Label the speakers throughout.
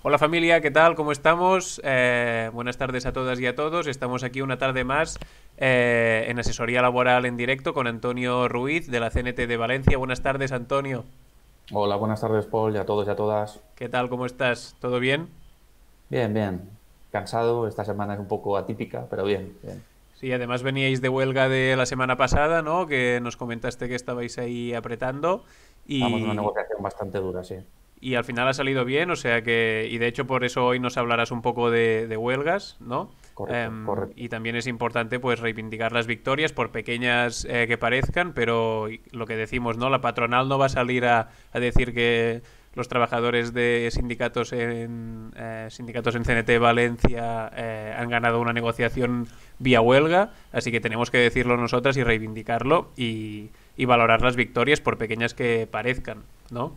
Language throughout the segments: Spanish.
Speaker 1: Hola familia, ¿qué tal? ¿Cómo estamos? Buenas tardes a todas y a todos. Estamos aquí una tarde más en asesoría laboral en directo con Antonio Ruiz de la CNT de Valencia. Buenas tardes, Antonio.
Speaker 2: Hola, buenas tardes, Paul, y a todos y a todas.
Speaker 1: ¿Qué tal? ¿Cómo estás? ¿Todo bien?
Speaker 2: Bien, bien. Cansado, esta semana es un poco atípica, pero bien, bien.
Speaker 1: Sí, además veníais de huelga de la semana pasada, ¿no? Que nos comentaste que estabais ahí apretando
Speaker 2: Estamos en una
Speaker 1: y,
Speaker 2: negociación bastante dura, sí.
Speaker 1: y al final ha salido bien, o sea que, y de hecho por eso hoy nos hablarás un poco de huelgas, ¿no?
Speaker 2: Correcto, correcto.
Speaker 1: Y también es importante pues reivindicar las victorias por pequeñas que parezcan, pero lo que decimos, ¿no? La patronal no va a salir a decir que los trabajadores de sindicatos en CNT Valencia han ganado una negociación vía huelga, así que tenemos que decirlo nosotras y reivindicarlo y valorar las victorias por pequeñas que parezcan, ¿no?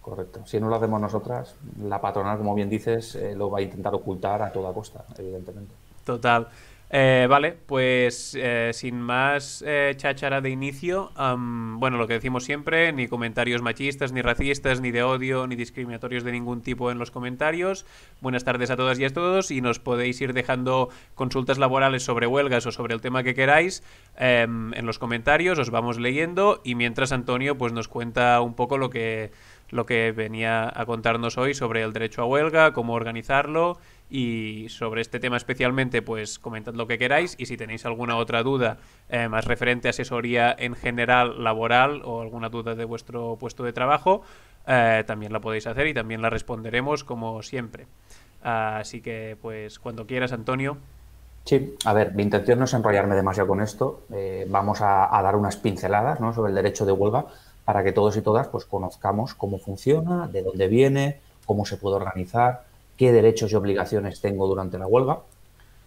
Speaker 2: Correcto. Si no lo hacemos nosotras, la patronal, como bien dices, lo va a intentar ocultar a toda costa, evidentemente.
Speaker 1: Total. Vale, pues sin más cháchara de inicio, bueno, lo que decimos siempre, ni comentarios machistas, ni racistas, ni de odio, ni discriminatorios de ningún tipo en los comentarios. Buenas tardes a todas y a todos y nos podéis ir dejando consultas laborales sobre huelgas o sobre el tema que queráis en los comentarios, os vamos leyendo y mientras Antonio pues nos cuenta un poco lo que venía a contarnos hoy sobre el derecho a huelga, cómo organizarlo y sobre este tema especialmente pues comentad lo que queráis y si tenéis alguna otra duda más referente a asesoría en general laboral o alguna duda de vuestro puesto de trabajo también la podéis hacer y también la responderemos como siempre. Así que pues cuando quieras, Antonio.
Speaker 2: Sí, a ver, mi intención no es enrollarme demasiado con esto. Vamos a dar unas pinceladas, ¿no?, sobre el derecho de huelga para que todos y todas pues, conozcamos cómo funciona, de dónde viene, cómo se puede organizar, qué derechos y obligaciones tengo durante la huelga.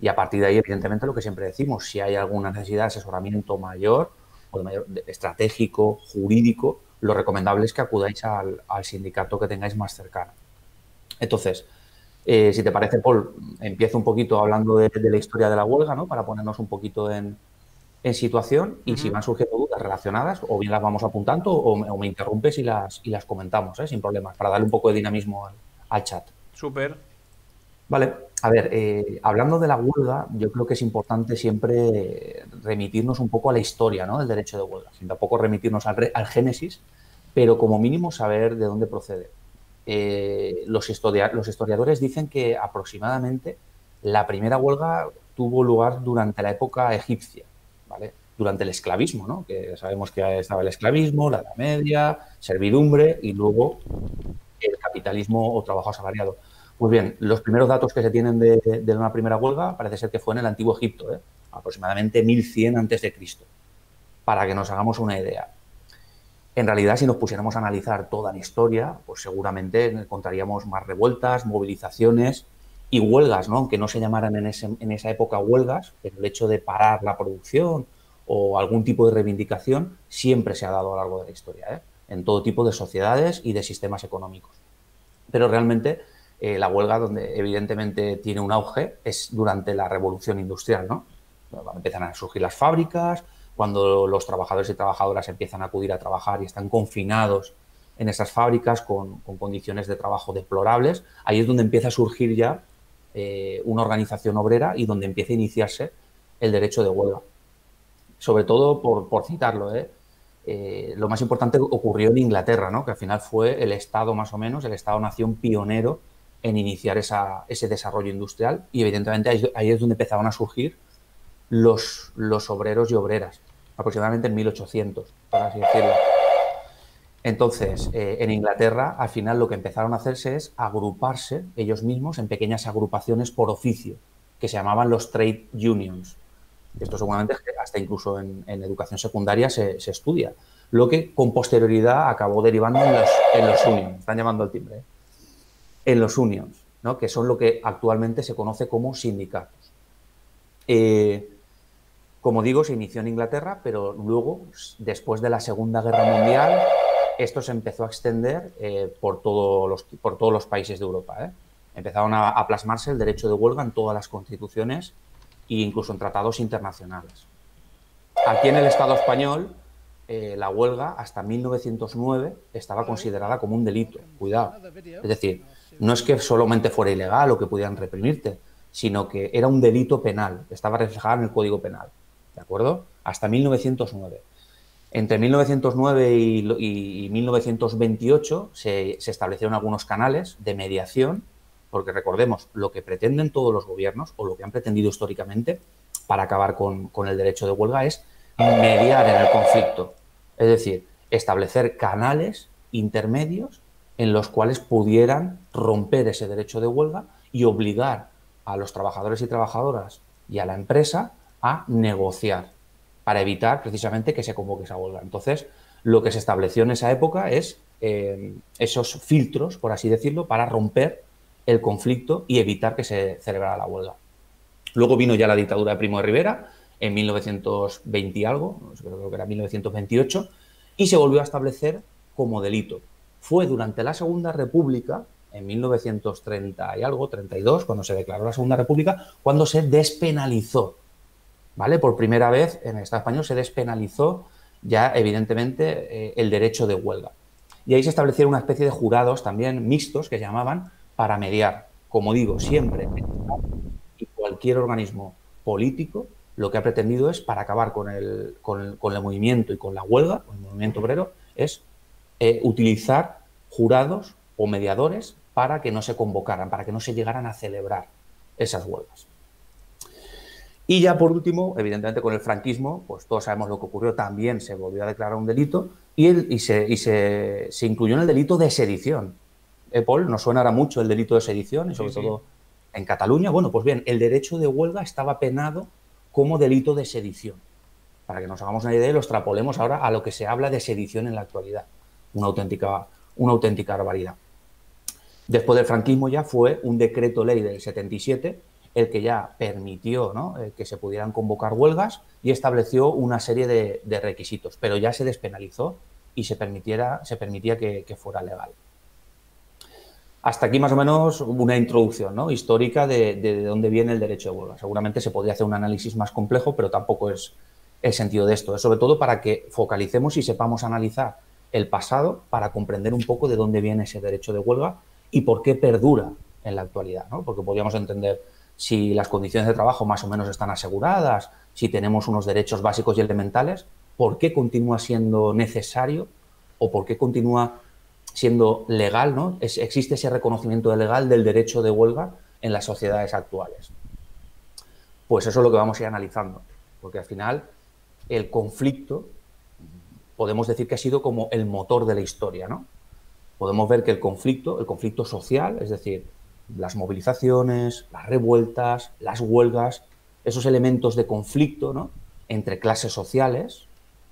Speaker 2: Y a partir de ahí, evidentemente, lo que siempre decimos, si hay alguna necesidad de asesoramiento mayor o estratégico, jurídico, lo recomendable es que acudáis al sindicato que tengáis más cercano. Entonces, si te parece, Paul, empiezo un poquito hablando de la historia de la huelga, ¿no?, para ponernos un poquito en situación y si
Speaker 1: Ujú.
Speaker 2: van surgiendo dudas relacionadas, o bien las vamos apuntando o me interrumpes y las comentamos, sin problemas, para darle un poco de dinamismo al chat.
Speaker 1: Súper.
Speaker 2: Vale, a ver, hablando de la huelga, yo creo que es importante siempre remitirnos un poco a la historia, ¿no?, del derecho de huelga, sin tampoco remitirnos al génesis, pero como mínimo saber de dónde procede. Los historiadores dicen que aproximadamente la primera huelga tuvo lugar durante la época egipcia, ¿vale? Durante el esclavismo, ¿no?, que sabemos que estaba el esclavismo, la Edad Media, servidumbre y luego el capitalismo o trabajo asalariado. Pues bien, los primeros datos que se tienen de una primera huelga parece ser que fue en el antiguo Egipto, aproximadamente 1100 a.C., para que nos hagamos una idea. En realidad, si nos pusiéramos a analizar toda la historia, pues seguramente encontraríamos más revueltas, movilizaciones y huelgas, ¿no?, aunque no se llamaran en esa época huelgas, pero el hecho de parar la producción o algún tipo de reivindicación siempre se ha dado a lo largo de la historia, en todo tipo de sociedades y de sistemas económicos. Pero realmente la huelga donde evidentemente tiene un auge es durante la revolución industrial, ¿no? Empiezan a surgir las fábricas, cuando los trabajadores y trabajadoras empiezan a acudir a trabajar y están confinados en esas fábricas con condiciones de trabajo deplorables, ahí es donde empieza a surgir ya una organización obrera y donde empieza a iniciarse el derecho de huelga. Sobre todo, por citarlo, lo más importante ocurrió en Inglaterra, ¿no?, que al final fue el Estado más o menos, el Estado-nación pionero en iniciar ese desarrollo industrial y evidentemente ahí es donde empezaban a surgir los obreros y obreras, aproximadamente en 1800, por así decirlo. Entonces, en Inglaterra, al final lo que empezaron a hacerse es agruparse ellos mismos en pequeñas agrupaciones por oficio, que se llamaban los trade unions. Esto seguramente hasta incluso en educación secundaria se estudia, lo que con posterioridad acabó derivando en los unions. Están llamando al timbre, en los unions, ¿no?, que son lo que actualmente se conoce como sindicatos. Como digo, se inició en Inglaterra, pero luego, después de la Segunda Guerra Mundial, esto se empezó a extender por todos los países de Europa. Empezaron a plasmarse el derecho de huelga en todas las constituciones e incluso en tratados internacionales. Aquí en el Estado español la huelga hasta 1909 estaba considerada como un delito. Cuidado. Es decir, no es que solamente fuera ilegal o que pudieran reprimirte, sino que era un delito penal, estaba reflejado en el Código Penal. ¿De acuerdo? Hasta 1909. Entre 1909 y 1928 se establecieron algunos canales de mediación, porque recordemos, lo que pretenden todos los gobiernos, o lo que han pretendido históricamente para acabar con el derecho de huelga, es mediar en el conflicto. Es decir, establecer canales intermedios en los cuales pudieran romper ese derecho de huelga y obligar a los trabajadores y trabajadoras y a la empresa a negociar para evitar precisamente que se convoque esa huelga. Entonces, lo que se estableció en esa época es esos filtros, por así decirlo, para romper el conflicto y evitar que se celebrara la huelga. Luego vino ya la dictadura de Primo de Rivera en 1920 y algo, creo que era 1928, y se volvió a establecer como delito. Fue durante la Segunda República, en 1930 y algo, 32, cuando se declaró la Segunda República, cuando se despenalizó. ¿Vale? Por primera vez en el Estado español se despenalizó ya, evidentemente, el derecho de huelga. Y ahí se establecieron una especie de jurados también mixtos que se llamaban para mediar. Como digo, siempre y cualquier organismo político lo que ha pretendido es, para acabar con el movimiento y con la huelga, con el movimiento obrero, es utilizar jurados o mediadores para que no se convocaran, para que no se llegaran a celebrar esas huelgas. Y ya por último, evidentemente con el franquismo, pues todos sabemos lo que ocurrió, también se volvió a declarar un delito y se incluyó en el delito de sedición. Paul, nos suena ahora mucho el delito de sedición y sobre todo en Cataluña. Bueno, pues bien, el derecho de huelga estaba penado como delito de sedición. Para que nos hagamos una idea y lo extrapolemos ahora a lo que se habla de sedición en la actualidad. Una auténtica barbaridad. Después del franquismo ya fue un decreto ley del 77 el que ya permitió, ¿no?, que se pudieran convocar huelgas y estableció una serie de requisitos, pero ya se despenalizó y se permitía que fuera legal. Hasta aquí más o menos una introducción, ¿no?, histórica de dónde viene el derecho de huelga. Seguramente se podría hacer un análisis más complejo, pero tampoco es el sentido de esto. Es sobre todo para que focalicemos y sepamos analizar el pasado para comprender un poco de dónde viene ese derecho de huelga y por qué perdura en la actualidad, ¿no? Porque podríamos entender si las condiciones de trabajo más o menos están aseguradas, si tenemos unos derechos básicos y elementales, ¿por qué continúa siendo necesario o por qué continúa siendo legal, ¿no? Existe ese reconocimiento legal del derecho de huelga en las sociedades actuales? Pues eso es lo que vamos a ir analizando, porque al final el conflicto podemos decir que ha sido como el motor de la historia, ¿no? Podemos ver que el conflicto social, es decir, las movilizaciones, las revueltas, las huelgas, esos elementos de conflicto, ¿no?, entre clases sociales,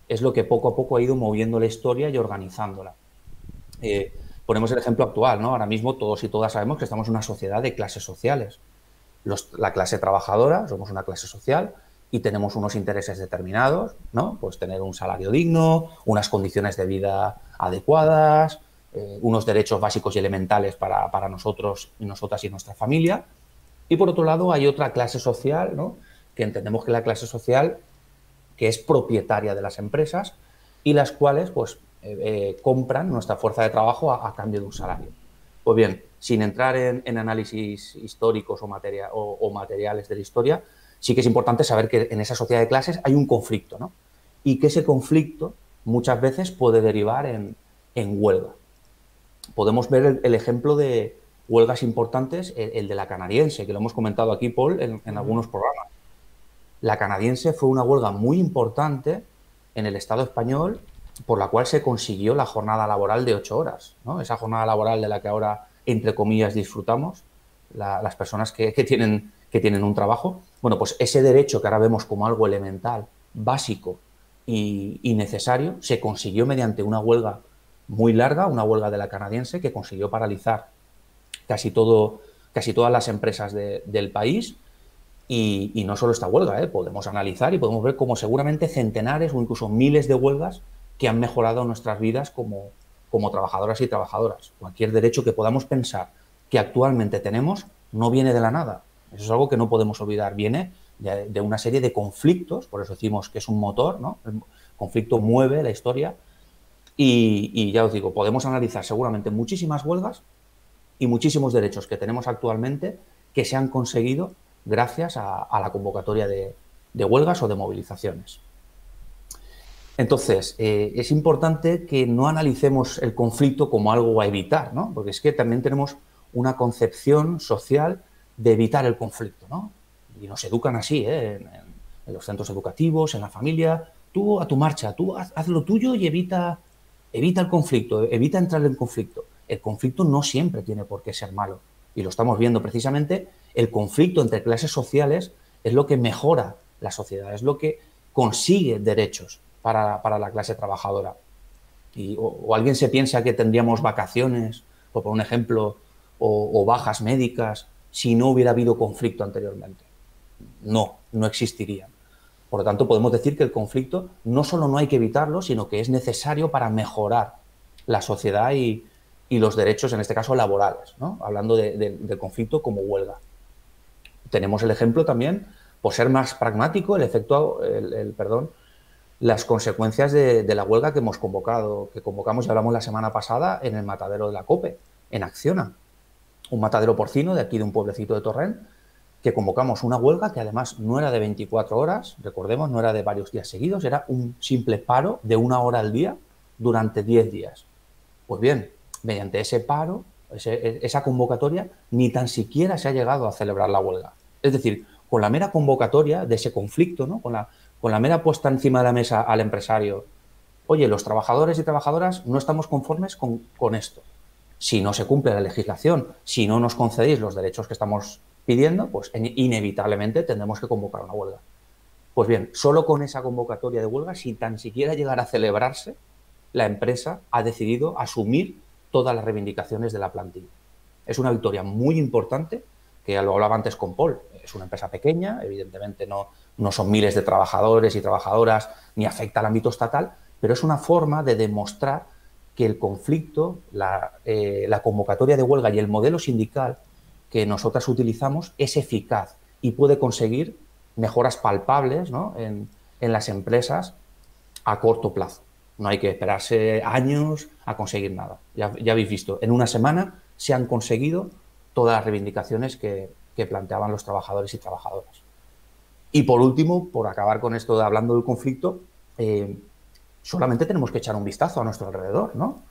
Speaker 2: es lo que poco a poco ha ido moviendo la historia y organizándola. Ponemos el ejemplo actual, ¿no? Ahora mismo todos y todas sabemos que estamos en una sociedad de clases sociales. La clase trabajadora, somos una clase social y tenemos unos intereses determinados, ¿no? Pues tener un salario digno, unas condiciones de vida adecuadas, unos derechos básicos y elementales para nosotros y nosotras y nuestra familia. Y por otro lado hay otra clase social, ¿no?, que entendemos que la clase social que es propietaria de las empresas y las cuales pues compran nuestra fuerza de trabajo a cambio de un salario. Pues bien, sin entrar en análisis históricos o materiales de la historia, sí que es importante saber que en esa sociedad de clases hay un conflicto, ¿no?, y que ese conflicto muchas veces puede derivar en huelga. Podemos ver el ejemplo de huelgas importantes, el de la canadiense, que lo hemos comentado aquí, Paul, en algunos programas. La canadiense fue una huelga muy importante en el Estado español por la cual se consiguió la jornada laboral de 8 horas, ¿no? Esa jornada laboral de la que ahora, entre comillas, disfrutamos las personas que tienen un trabajo. Bueno, pues ese derecho que ahora vemos como algo elemental, básico y necesario, se consiguió mediante una huelga muy larga, una huelga de la canadiense que consiguió paralizar casi todas las empresas del país. Y no solo esta huelga, podemos analizar y podemos ver como seguramente centenares o incluso miles de huelgas que han mejorado nuestras vidas como trabajadoras y trabajadoras. Cualquier derecho que podamos pensar que actualmente tenemos no viene de la nada. Eso es algo que no podemos olvidar. Viene de una serie de conflictos, por eso decimos que es un motor, ¿no?, conflicto mueve la historia y ya os digo, podemos analizar seguramente muchísimas huelgas y muchísimos derechos que tenemos actualmente que se han conseguido gracias a la convocatoria de huelgas o de movilizaciones. Entonces, es importante que no analicemos el conflicto como algo a evitar, ¿no? Porque es que también tenemos una concepción social de evitar el conflicto, ¿no? Y nos educan así, ¿eh? En los centros educativos, en la familia. Tú a tu marcha, tú haz lo tuyo y evita el conflicto, evita entrar en conflicto. El conflicto no siempre tiene por qué ser malo. Y lo estamos viendo precisamente, el conflicto entre clases sociales es lo que mejora la sociedad, es lo que consigue derechos para la clase trabajadora. O alguien se piensa que tendríamos vacaciones, por un ejemplo, o bajas médicas, si no hubiera habido conflicto anteriormente. No, no existirían. Por lo tanto, podemos decir que el conflicto no solo no hay que evitarlo, sino que es necesario para mejorar la sociedad y los derechos, en este caso laborales, ¿no? Hablando del conflicto como huelga. Tenemos el ejemplo también, por ser más pragmático, las consecuencias de la huelga que convocamos y hablamos la semana pasada en el matadero de la COPE, en Acciona, un matadero porcino de aquí de un pueblecito de Torrent, que convocamos una huelga que además no era de 24 horas, recordemos, no era de varios días seguidos, era un simple paro de 1 hora al día durante 10 días. Pues bien, mediante ese paro, esa convocatoria, ni tan siquiera se ha llegado a celebrar la huelga. Es decir, con la mera convocatoria de ese conflicto, ¿no? Con la mera puesta encima de la mesa al empresario, oye, los trabajadores y trabajadoras no estamos conformes con esto. Si no se cumple la legislación, si no nos concedéis los derechos que estamos pidiendo, pues inevitablemente tendremos que convocar una huelga. Pues bien, solo con esa convocatoria de huelga, sin tan siquiera llegar a celebrarse, la empresa ha decidido asumir todas las reivindicaciones de la plantilla. Es una victoria muy importante, que ya lo hablaba antes con Paul. Es una empresa pequeña, evidentemente no son miles de trabajadores y trabajadoras, ni afecta al ámbito estatal, pero es una forma de demostrar que el conflicto, la convocatoria de huelga y el modelo sindical que nosotras utilizamos es eficaz y puede conseguir mejoras palpables, ¿no? en las empresas a corto plazo. No hay que esperarse años a conseguir nada. Ya habéis visto, en una semana se han conseguido todas las reivindicaciones que planteaban los trabajadores y trabajadoras. Y por último, por acabar con esto de hablando del conflicto, solamente tenemos que echar un vistazo a nuestro alrededor, ¿no?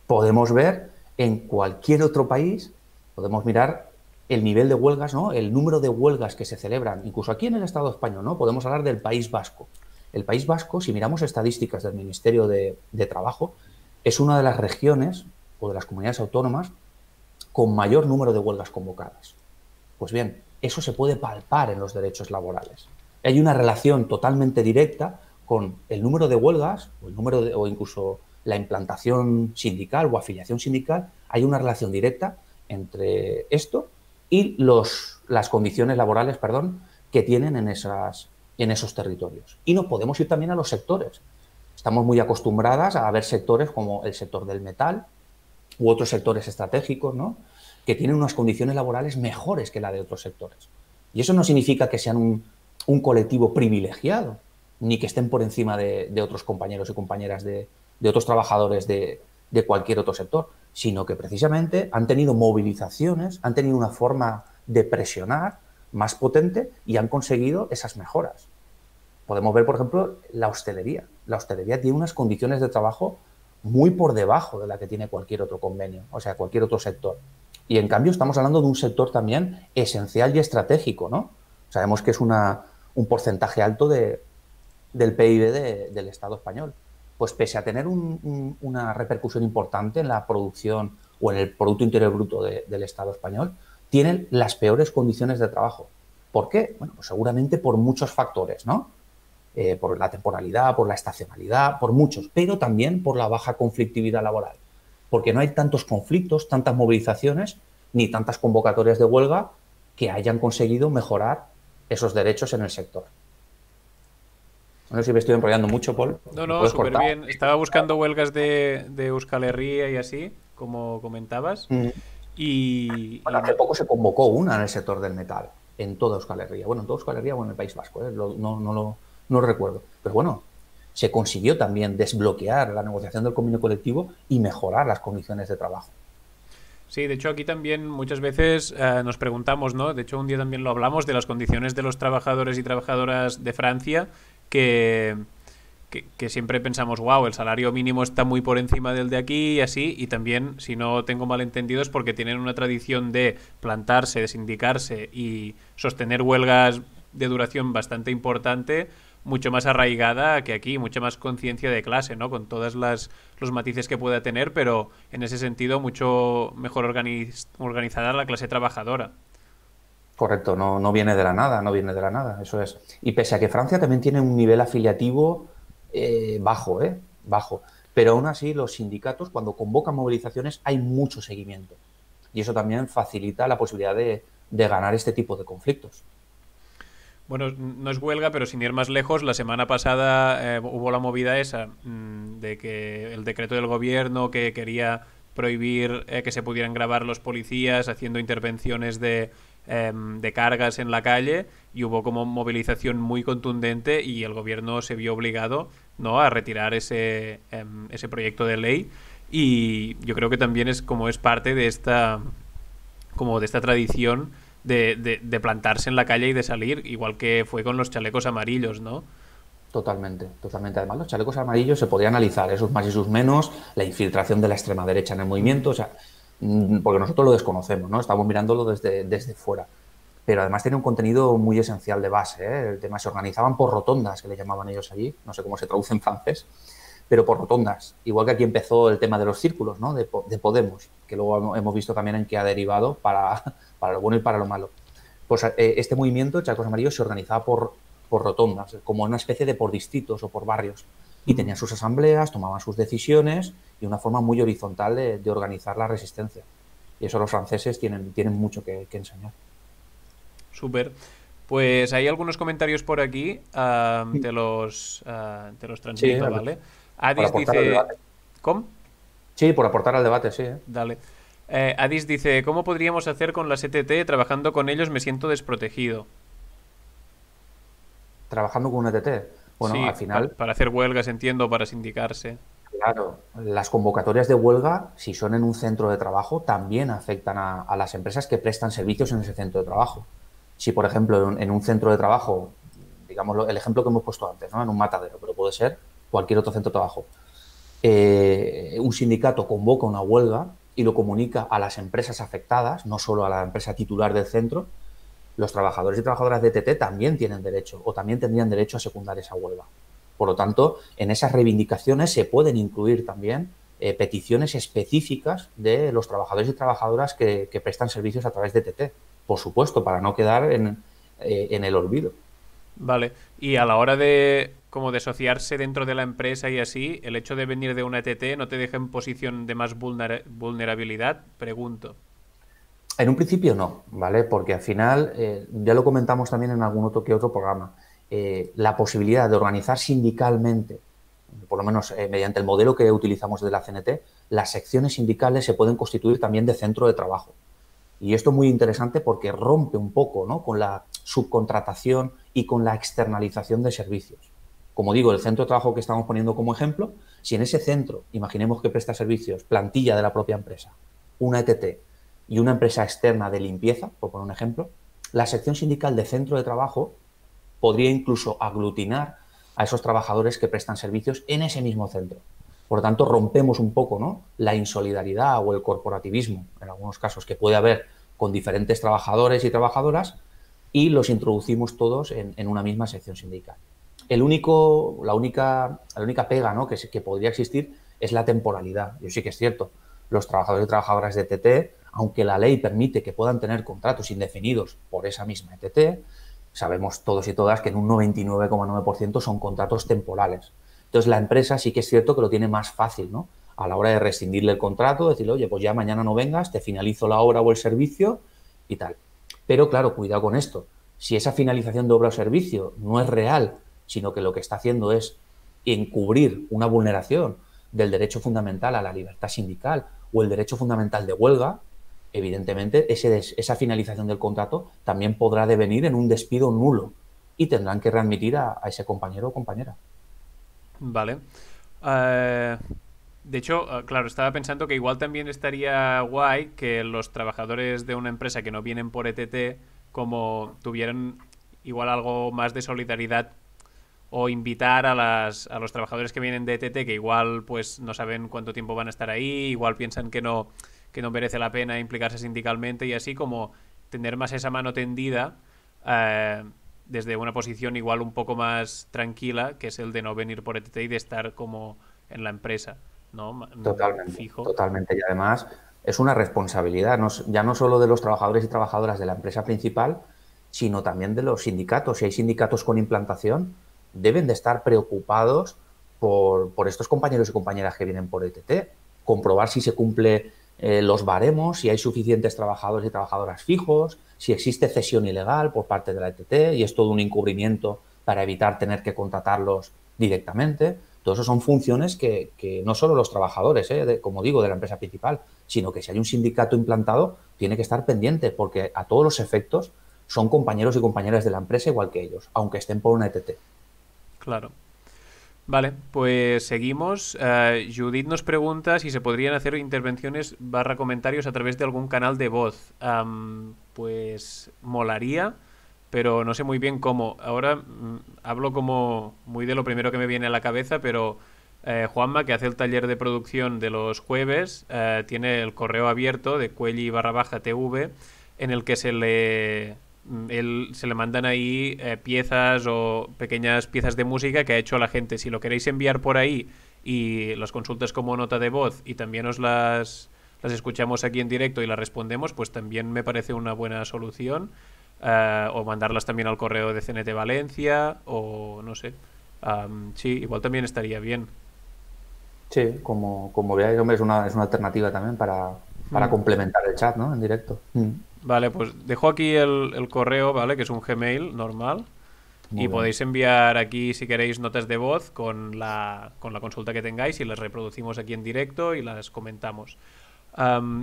Speaker 2: Podemos ver en cualquier otro país, podemos mirar el nivel de huelgas, ¿no? El número de huelgas que se celebran, incluso aquí en el Estado español, ¿no? Podemos hablar del País Vasco. El País Vasco, si miramos estadísticas del Ministerio de Trabajo, es una de las regiones o de las comunidades autónomas con mayor número de huelgas convocadas. Pues bien, eso se puede palpar en los derechos laborales. Hay una relación totalmente directa con el número de huelgas o incluso la implantación sindical o afiliación sindical. Hay una relación directa entre esto y las condiciones laborales, que tienen en esos territorios. Y nos podemos ir también a los sectores. Estamos muy acostumbradas a ver sectores como el sector del metal u otros sectores estratégicos, ¿no? Que tienen unas condiciones laborales mejores que la de otros sectores. Y eso no significa que sean un colectivo privilegiado, ni que estén por encima de otros compañeros y compañeras de otros trabajadores de cualquier otro sector, sino que precisamente han tenido movilizaciones, han tenido una forma de presionar más potente y han conseguido esas mejoras. Podemos ver, por ejemplo, la hostelería. La hostelería tiene unas condiciones de trabajo muy por debajo de la que tiene cualquier otro convenio, o sea, cualquier otro sector. Y en cambio estamos hablando de un sector también esencial y estratégico, ¿no? Sabemos que es un porcentaje alto del PIB del Estado español. Pues pese a tener una repercusión importante en la producción o en el Producto Interior Bruto del Estado español, tienen las peores condiciones de trabajo. ¿Por qué? Bueno, pues seguramente por muchos factores, ¿no? Por la temporalidad, por la estacionalidad, por muchos, pero también por la baja conflictividad laboral. Porque no hay tantos conflictos, tantas movilizaciones, ni tantas convocatorias de huelga que hayan conseguido mejorar esos derechos en el sector. No sé si me estoy enrollando mucho, Paul.
Speaker 1: No, súper bien. Estaba buscando huelgas de Euskal Herria y así, como comentabas. Y
Speaker 2: hace poco se convocó una en el sector del metal, en toda Euskal Herria. Bueno, en toda Euskal Herria o en el País Vasco, no lo recuerdo. Pero bueno, se consiguió también desbloquear la negociación del convenio colectivo y mejorar las condiciones de trabajo.
Speaker 1: Sí, de hecho aquí también muchas veces nos preguntamos, ¿no? De hecho un día también lo hablamos de las condiciones de los trabajadores y trabajadoras de Francia, que, que siempre pensamos, wow, el salario mínimo está muy por encima del de aquí y así, y también, si no tengo malentendido, es porque tienen una tradición de plantarse, de sindicarse y sostener huelgas de duración bastante importante, mucho más arraigada que aquí, mucha más conciencia de clase, ¿no? Con todas los matices que pueda tener, pero en ese sentido mucho mejor organizada la clase trabajadora.
Speaker 2: Correcto, no, no viene de la nada, no viene de la nada, eso es. Y pese a que Francia también tiene un nivel afiliativo bajo, bajo, pero aún así los sindicatos cuando convocan movilizaciones hay mucho seguimiento y eso también facilita la posibilidad de ganar este tipo de conflictos.
Speaker 1: Bueno, no es huelga, pero sin ir más lejos, la semana pasada hubo la movida esa de que el decreto del gobierno que quería prohibir que se pudieran grabar los policías haciendo intervenciones de cargas en la calle y hubo como movilización muy contundente y el gobierno se vio obligado, ¿no?, a retirar ese proyecto de ley y yo creo que también es parte de esta tradición de plantarse en la calle y de salir, igual que fue con los chalecos amarillos, ¿no?
Speaker 2: Totalmente, totalmente. Además, los chalecos amarillos se podía analizar, sus más y sus menos, la infiltración de la extrema derecha en el movimiento, o sea, porque nosotros lo desconocemos, ¿no? Estamos mirándolo desde fuera. Pero además tiene un contenido muy esencial de base, ¿eh? El tema se organizaban por rotondas, que le llamaban ellos allí, no sé cómo se traduce en francés, pero por rotondas. Igual que aquí empezó el tema de los círculos, ¿no? De Podemos, que luego hemos visto también en qué ha derivado para lo bueno y para lo malo. Pues este movimiento, Chalecos Amarillos, se organizaba por rotondas, como una especie de por distritos o por barrios. Y tenían sus asambleas, tomaban sus decisiones y una forma muy horizontal de organizar la resistencia. Y eso los franceses tienen mucho que enseñar.
Speaker 1: Súper. Pues hay algunos comentarios por aquí, te los
Speaker 2: Sí,
Speaker 1: transmito, ¿vale?
Speaker 2: por
Speaker 1: Adis
Speaker 2: aportar al
Speaker 1: dice...
Speaker 2: debate.
Speaker 1: ¿Cómo?
Speaker 2: Sí, por aportar al debate, sí.
Speaker 1: Dale. Adis dice, ¿cómo podríamos hacer con las ETT? Trabajando con ellos me siento desprotegido.
Speaker 2: Trabajando con un ETT. Bueno, al
Speaker 1: Sí,
Speaker 2: final,
Speaker 1: para hacer huelgas, entiendo, para sindicarse.
Speaker 2: claro, las convocatorias de huelga, si son en un centro de trabajo, también afectan a las empresas que prestan servicios en ese centro de trabajo. Si, por ejemplo, en un centro de trabajo, digamos el ejemplo que hemos puesto antes, ¿no? En un matadero, pero puede ser cualquier otro centro de trabajo, un sindicato convoca una huelga y lo comunica a las empresas afectadas, no solo a la empresa titular del centro, los trabajadores y trabajadoras de TT también tienen derecho o también tendrían derecho a secundar esa huelga. Por lo tanto, en esas reivindicaciones se pueden incluir también peticiones específicas de los trabajadores y trabajadoras que prestan servicios a través de TT. Por supuesto, para no quedar en el olvido.
Speaker 1: Vale. Y a la hora de como de asociarse dentro de la empresa y así, el hecho de venir de una ETT no te deja en posición de más vulnerabilidad, pregunto.
Speaker 2: En un principio no, ¿vale? Porque al final, ya lo comentamos también en algún otro que otro programa, la posibilidad de organizar sindicalmente, por lo menos mediante el modelo que utilizamos de la CNT, las secciones sindicales se pueden constituir también de centro de trabajo. Y esto es muy interesante porque rompe un poco, ¿no?, con la subcontratación y con la externalización de servicios. Como digo, el centro de trabajo que estamos poniendo como ejemplo, si en ese centro, imaginemos que presta servicios, plantilla de la propia empresa, una ETT y una empresa externa de limpieza, por poner un ejemplo, la sección sindical de centro de trabajo podría incluso aglutinar a esos trabajadores que prestan servicios en ese mismo centro. Por lo tanto, rompemos un poco, ¿no?, la insolidaridad o el corporativismo, en algunos casos, que puede haber con diferentes trabajadores y trabajadoras y los introducimos todos en una misma sección sindical. La única pega, ¿no?, que podría existir es la temporalidad. Yo sí que es cierto, los trabajadores y trabajadoras de ETT, aunque la ley permite que puedan tener contratos indefinidos por esa misma ETT, sabemos todos y todas que en un 99,9% son contratos temporales. Entonces, la empresa sí que es cierto que lo tiene más fácil, ¿no?, a la hora de rescindirle el contrato, decirle, oye, pues ya mañana no vengas, te finalizo la obra o el servicio y tal. Pero, claro, cuidado con esto. Si esa finalización de obra o servicio no es real, sino que lo que está haciendo es encubrir una vulneración del derecho fundamental a la libertad sindical o el derecho fundamental de huelga, evidentemente esa finalización del contrato también podrá devenir en un despido nulo y tendrán que readmitir a ese compañero o compañera.
Speaker 1: Vale. Eh, de hecho, claro, estaba pensando que igual también estaría guay que los trabajadores de una empresa que no vienen por ETT, como tuvieran igual algo más de solidaridad o invitar a los trabajadores que vienen de ETT, que igual pues no saben cuánto tiempo van a estar ahí, igual piensan que no merece la pena implicarse sindicalmente y así como tener más esa mano tendida eh, desde una posición igual un poco más tranquila, que es el de no venir por ETT y de estar como en la empresa, ¿no?
Speaker 2: Totalmente,
Speaker 1: Fijo.
Speaker 2: totalmente. Y además es una responsabilidad, ya no solo de los trabajadores y trabajadoras de la empresa principal, sino también de los sindicatos. Si hay sindicatos con implantación, deben de estar preocupados por estos compañeros y compañeras que vienen por ETT, comprobar si se cumple los baremos, si hay suficientes trabajadores y trabajadoras fijos, si existe cesión ilegal por parte de la ETT y es todo un encubrimiento para evitar tener que contratarlos directamente. Todo eso son funciones que no solo los trabajadores, como digo, de la empresa principal, sino que si hay un sindicato implantado, tiene que estar pendiente, porque a todos los efectos son compañeros y compañeras de la empresa igual que ellos, aunque estén por una ETT.
Speaker 1: Claro. Vale, pues seguimos. Judith nos pregunta si se podrían hacer intervenciones barra comentarios a través de algún canal de voz. Pues molaría, pero no sé muy bien cómo. Ahora hablo como muy de lo primero que me viene a la cabeza, pero Juanma, que hace el taller de producción de los jueves, tiene el correo abierto de cuelli barra baja tv en el que se le mandan ahí piezas o pequeñas piezas de música que ha hecho la gente. Si lo queréis enviar por ahí y las consultas como nota de voz y también las escuchamos aquí en directo y las respondemos, pues también me parece una buena solución. O mandarlas también al correo de CNT Valencia o no sé. Sí, igual también estaría bien.
Speaker 2: Sí, como veáis, hombre, es una alternativa también para
Speaker 1: Mm.
Speaker 2: complementar el chat, ¿no? En directo.
Speaker 1: Vale, pues dejo aquí el correo, ¿vale? Que es un Gmail normal. Y
Speaker 2: Muy bien.
Speaker 1: podéis enviar aquí, si queréis, notas de voz con la consulta que tengáis y las reproducimos aquí en directo y las comentamos.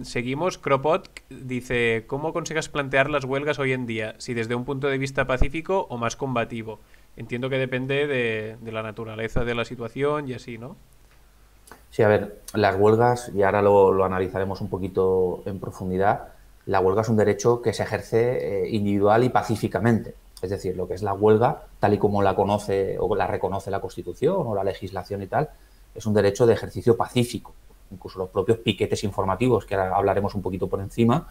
Speaker 1: Seguimos. Cropot dice: ¿Cómo aconsejas plantear las huelgas hoy en día? Si desde un punto de vista pacífico o más combativo. Entiendo que depende de la naturaleza de la situación y así, ¿no?
Speaker 2: Sí, a ver, las huelgas, y ahora lo analizaremos un poquito en profundidad, la huelga es un derecho que se ejerce individual y pacíficamente. Es decir, lo que es la huelga, tal y como la conoce o la reconoce la Constitución o la legislación y tal, es un derecho de ejercicio pacífico. Incluso los propios piquetes informativos, que ahora hablaremos un poquito por encima,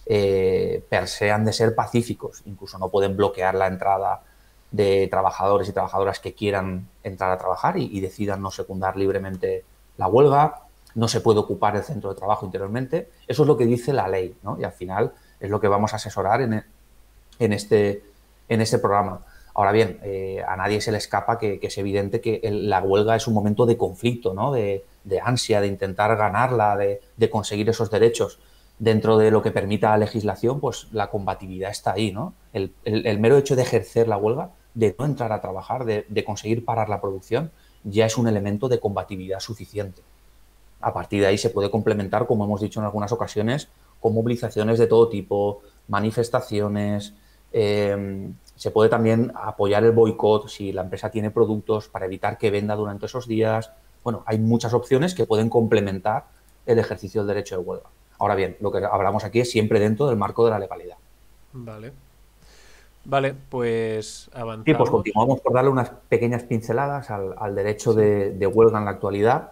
Speaker 2: per se han de ser pacíficos. Incluso no pueden bloquear la entrada de trabajadores y trabajadoras que quieran entrar a trabajar y decidan no secundar libremente la huelga, no se puede ocupar el centro de trabajo interiormente. Eso es lo que dice la ley, ¿no? Y al final es lo que vamos a asesorar en este programa. Ahora bien, a nadie se le escapa que es evidente que la huelga es un momento de conflicto, ¿no? De ansia, de intentar ganarla, de conseguir esos derechos. Dentro de lo que permita la legislación, pues la combatividad está ahí, ¿no? El mero hecho de ejercer la huelga, de no entrar a trabajar, de conseguir parar la producción, ya es un elemento de combatividad suficiente. A partir de ahí se puede complementar, como hemos dicho en algunas ocasiones, con movilizaciones de todo tipo, manifestaciones. Se puede también apoyar el boicot si la empresa tiene productos para evitar que venda durante esos días. Bueno, hay muchas opciones que pueden complementar el ejercicio del derecho de huelga. Ahora bien, lo que hablamos aquí es siempre dentro del marco de la legalidad.
Speaker 1: Vale. Vale, pues
Speaker 2: Sí, pues
Speaker 1: avanzamos.
Speaker 2: continuamos por darle unas pequeñas pinceladas al derecho
Speaker 1: Sí.
Speaker 2: de huelga en la actualidad.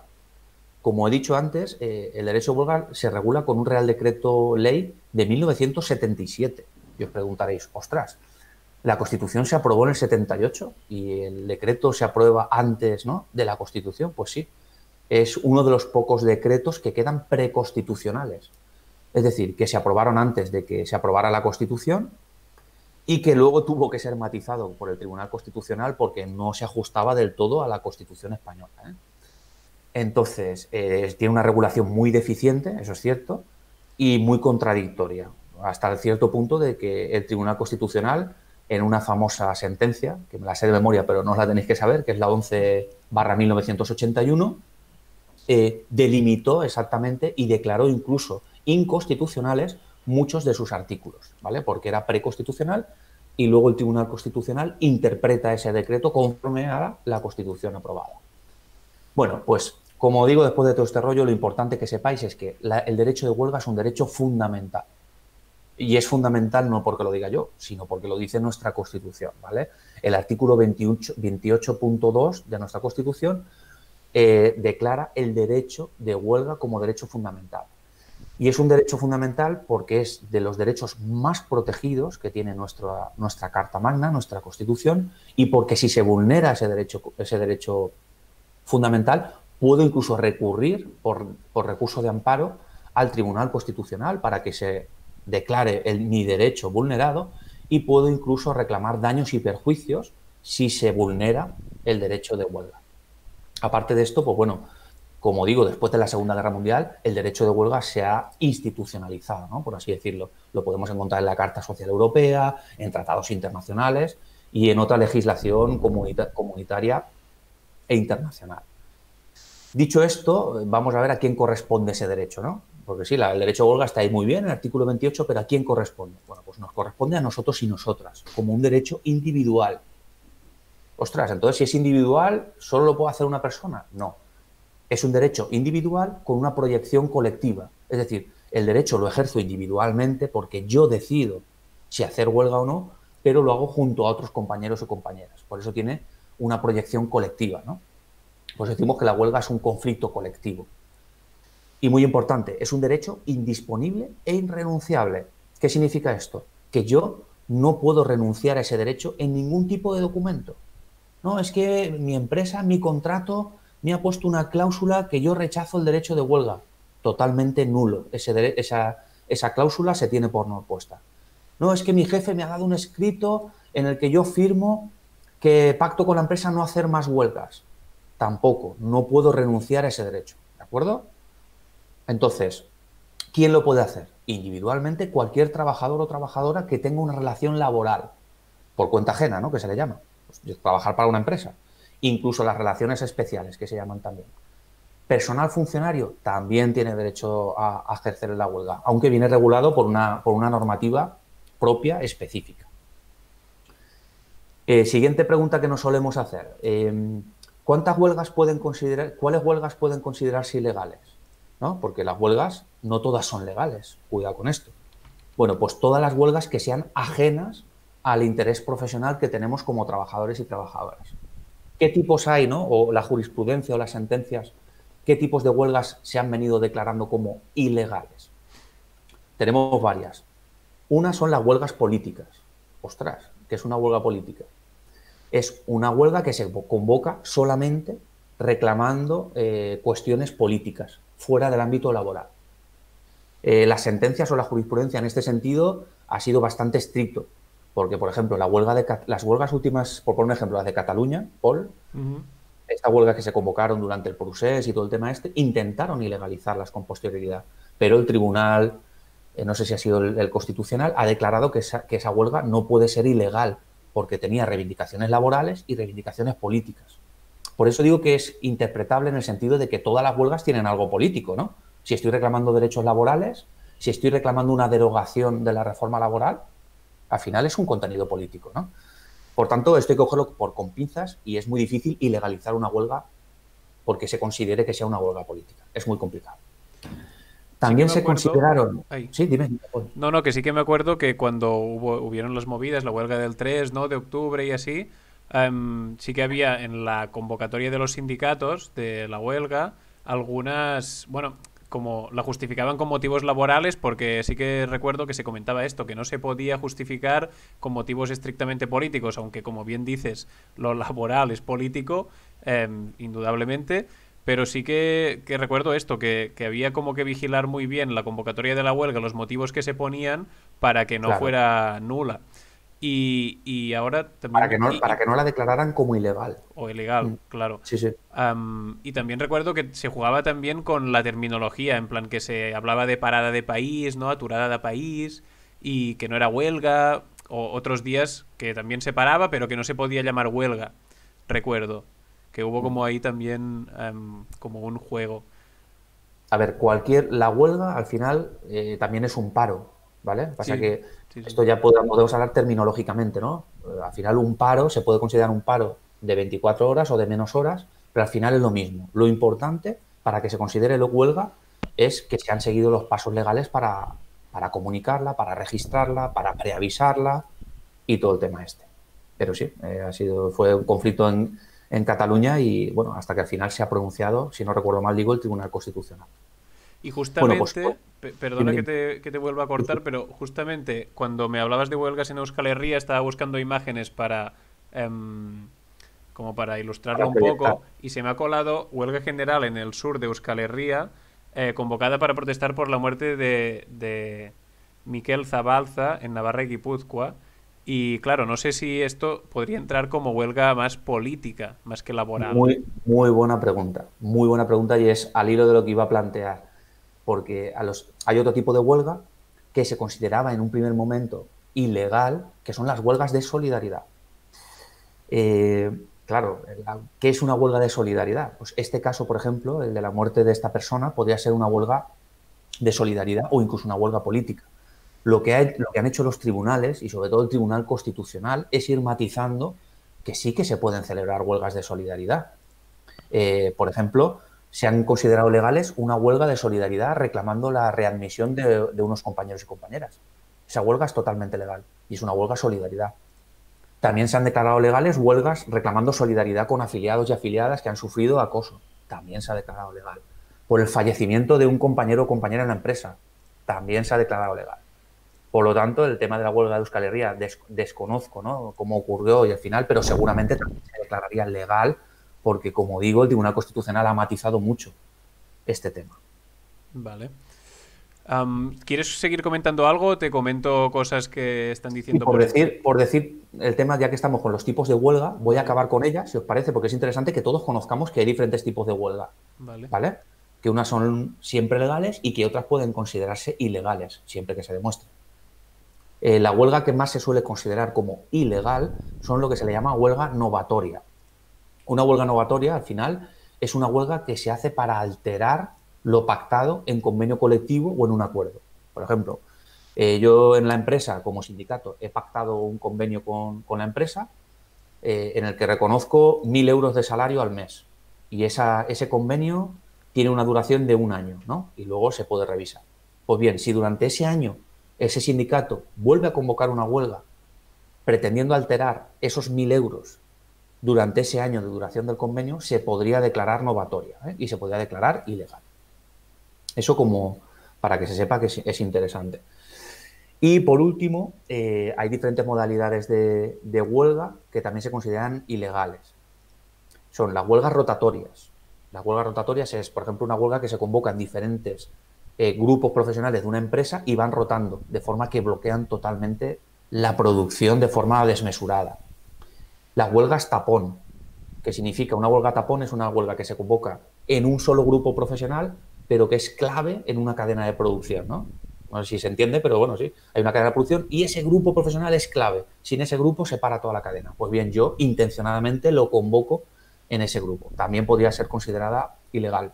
Speaker 2: Como he dicho antes, el derecho de huelga se regula con un Real Decreto Ley de 1977. Y os preguntaréis, ostras, la Constitución se aprobó en el 78 y el decreto se aprueba antes, ¿no?, de la Constitución. Pues sí, es uno de los pocos decretos que quedan preconstitucionales. Es decir, que se aprobaron antes de que se aprobara la Constitución y que luego tuvo que ser matizado por el Tribunal Constitucional porque no se ajustaba del todo a la Constitución española, ¿eh? Entonces, tiene una regulación muy deficiente, eso es cierto, y muy contradictoria, hasta el cierto punto de que el Tribunal Constitucional, en una famosa sentencia, que me la sé de memoria, pero no os la tenéis que saber, que es la 11/1981, delimitó exactamente y declaró incluso inconstitucionales muchos de sus artículos, ¿vale? Porque era preconstitucional y luego el Tribunal Constitucional interpreta ese decreto conforme a la Constitución aprobada. Bueno, pues como digo, después de todo este rollo, lo importante que sepáis es que el derecho de huelga es un derecho fundamental. Y es fundamental no porque lo diga yo, sino porque lo dice nuestra Constitución, ¿vale? El artículo 28.2 de nuestra Constitución declara el derecho de huelga como derecho fundamental. Y es un derecho fundamental porque es de los derechos más protegidos que tiene nuestra Carta Magna, nuestra Constitución, y porque si se vulnera ese derecho fundamental, puedo incluso recurrir por recurso de amparo al Tribunal Constitucional para que se declare mi derecho vulnerado, y puedo incluso reclamar daños y perjuicios si se vulnera el derecho de huelga. Aparte de esto, pues bueno, como digo, después de la Segunda Guerra Mundial, el derecho de huelga se ha institucionalizado, ¿no? Por así decirlo. Lo podemos encontrar en la Carta Social Europea, en tratados internacionales y en otra legislación comunitaria e internacional. Dicho esto, vamos a ver a quién corresponde ese derecho, ¿no? Porque sí, el derecho de huelga está ahí muy bien, en el artículo 28, pero ¿a quién corresponde? Bueno, pues nos corresponde a nosotros y nosotras, como un derecho individual. Ostras, entonces si es individual, ¿solo lo puede hacer una persona? No. Es un derecho individual con una proyección colectiva. Es decir, el derecho lo ejerzo individualmente porque yo decido si hacer huelga o no, pero lo hago junto a otros compañeros o compañeras. Por eso tiene una proyección colectiva, ¿no? Pues decimos que la huelga es un conflicto colectivo. Y muy importante, es un derecho indisponible e irrenunciable. ¿Qué significa esto? Que yo no puedo renunciar a ese derecho en ningún tipo de documento. No, es que mi empresa, mi contrato, me ha puesto una cláusula que yo rechazo el derecho de huelga. Totalmente nulo. Esa cláusula se tiene por no puesta. No, es que mi jefe me ha dado un escrito en el que yo firmo que pacto con la empresa no hacer más huelgas. Tampoco, no puedo renunciar a ese derecho. ¿De acuerdo? Entonces, ¿quién lo puede hacer? Individualmente, cualquier trabajador o trabajadora que tenga una relación laboral, por cuenta ajena, ¿no? Que se le llama. Pues, trabajar para una empresa. Incluso las relaciones especiales, que se llaman también. Personal funcionario también tiene derecho a ejercer la huelga, aunque viene regulado por una normativa propia específica. Siguiente pregunta que nos solemos hacer. ¿Cuántas huelgas cuáles huelgas pueden considerarse ilegales? ¿No? Porque las huelgas no todas son legales. Cuidado con esto. Bueno, pues todas las huelgas que sean ajenas al interés profesional que tenemos como trabajadores y trabajadoras. ¿Qué tipos hay, no? O la jurisprudencia o las sentencias, ¿qué tipos de huelgas se han venido declarando como ilegales? Tenemos varias. Una son las huelgas políticas. Ostras, ¿qué es una huelga política? Es una huelga que se convoca solamente reclamando cuestiones políticas, fuera del ámbito laboral. Las sentencias o la jurisprudencia en este sentido ha sido bastante estricto, porque, por ejemplo, las huelgas últimas, por poner un ejemplo, las de Cataluña, Paul, esta huelga que se convocaron durante el procés y todo el tema intentaron ilegalizarlas con posterioridad, pero el tribunal, no sé si ha sido el Constitucional, ha declarado que esa huelga no puede ser ilegal, porque tenía reivindicaciones laborales y reivindicaciones políticas. Por eso digo que es interpretable en el sentido de que todas las huelgas tienen algo político, ¿no? Si estoy reclamando derechos laborales, si estoy reclamando una derogación de la reforma laboral, al final es un contenido político, ¿no? Por tanto, esto hay que cogerlo con pinzas y es muy difícil ilegalizar una huelga porque se considere que sea una huelga política. Es muy complicado. También se consideraron... Sí, dime.
Speaker 1: No, que sí que me acuerdo que cuando hubieron las movidas, la huelga del 3, ¿no? De octubre y así, sí que había en la convocatoria de los sindicatos de la huelga algunas, bueno, como la justificaban con motivos laborales, porque sí que recuerdo que se comentaba esto, que no se podía justificar con motivos estrictamente políticos, aunque como bien dices, lo laboral es político, indudablemente, pero sí que recuerdo esto, que había como que vigilar muy bien la convocatoria de la huelga, los motivos que se ponían para que no fuera nula. Y ahora también...
Speaker 2: Para que no la declararan como ilegal.
Speaker 1: O ilegal, claro.
Speaker 2: Sí, sí.
Speaker 1: Y también recuerdo que se jugaba también con la terminología, en plan que se hablaba de parada de país, ¿no? Aturada de país, y que no era huelga, o otros días que también se paraba, pero que no se podía llamar huelga, recuerdo. Que hubo como ahí también como un juego.
Speaker 2: A ver, la huelga al final también es un paro, ¿vale? Pasa que esto ya podemos hablar terminológicamente, ¿no? Al final un paro se puede considerar un paro de 24 horas o de menos horas, pero al final es lo mismo. Lo importante para que se considere huelga es que se han seguido los pasos legales para comunicarla, para registrarla, para preavisarla y todo el tema este. Pero sí, fue un conflicto en Cataluña y, bueno, hasta que al final se ha pronunciado, si no recuerdo mal, digo, el Tribunal Constitucional.
Speaker 1: Y
Speaker 2: Bueno, pues
Speaker 1: justamente, perdona
Speaker 2: dime,
Speaker 1: que te vuelva a cortar, pero justamente cuando me hablabas de huelgas en Euskal Herria estaba buscando imágenes para como para ilustrarlo
Speaker 2: para
Speaker 1: un
Speaker 2: proyectar.
Speaker 1: poco y se me ha colado huelga general en el sur de Euskal Herria convocada para protestar por la muerte de Miquel Zabalza en Navarra y Guipúzcoa. Y claro, no sé si esto podría entrar como huelga más política, más que laboral.
Speaker 2: Muy buena pregunta y es al hilo de lo que iba a plantear, porque hay otro tipo de huelga que se consideraba en un primer momento ilegal, que son las huelgas de solidaridad. Claro, ¿qué es una huelga de solidaridad? Pues este caso, por ejemplo, el de la muerte de esta persona, podría ser una huelga de solidaridad o incluso una huelga política. Lo que han hecho los tribunales, y sobre todo el Tribunal Constitucional, es ir matizando que sí que se pueden celebrar huelgas de solidaridad. Por ejemplo, se han considerado legales una huelga de solidaridad reclamando la readmisión de unos compañeros y compañeras. Esa huelga es totalmente legal y es una huelga de solidaridad. También se han declarado legales huelgas reclamando solidaridad con afiliados y afiliadas que han sufrido acoso. También se ha declarado legal. Por el fallecimiento de un compañero o compañera en la empresa. También se ha declarado legal. Por lo tanto, el tema de la huelga de Euskal Herria desconozco, ¿no?, cómo ocurrió y al final, pero seguramente también se declararía legal porque, como digo, el Tribunal Constitucional ha matizado mucho este tema.
Speaker 1: Vale. ¿Quieres seguir comentando algo? Te comento cosas que están
Speaker 2: Y
Speaker 1: diciendo
Speaker 2: por
Speaker 1: por el chat.
Speaker 2: decir, por decir el tema, ya que estamos con los tipos de huelga, voy a
Speaker 1: Vale,
Speaker 2: acabar con ella, si os parece, porque es interesante que todos conozcamos que hay diferentes tipos de huelga,
Speaker 1: vale.
Speaker 2: ¿vale? Que unas son siempre legales y que otras pueden considerarse ilegales, siempre que se demuestre. La huelga que más se suele considerar como ilegal son lo que se le llama huelga novatoria. Una huelga novatoria, al final, es una huelga que se hace para alterar lo pactado en convenio colectivo o en un acuerdo. Por ejemplo, yo en la empresa, como sindicato, he pactado un convenio con la empresa en el que reconozco 1.000 euros de salario al mes. Y ese convenio tiene una duración de un año, ¿no? Y luego se puede revisar. Pues bien, si durante ese año ese sindicato vuelve a convocar una huelga pretendiendo alterar esos 1.000 euros durante ese año de duración del convenio, se podría declarar novatoria, ¿eh? Y se podría declarar ilegal. Eso como para que se sepa que es interesante. Y por último, hay diferentes modalidades de huelga que también se consideran ilegales. Son las huelgas rotatorias. Las huelgas rotatorias es, por ejemplo, una huelga que se convoca en diferentes grupos profesionales de una empresa y van rotando, de forma que bloquean totalmente la producción de forma desmesurada. Las huelgas tapón, que significa una huelga tapón, es una huelga que se convoca en un solo grupo profesional, pero que es clave en una cadena de producción, ¿no? No sé si se entiende, pero bueno, sí. Hay una cadena de producción y ese grupo profesional es clave. Sin ese grupo se para toda la cadena. Pues bien, yo intencionadamente lo convoco en ese grupo. También podría ser considerada ilegal.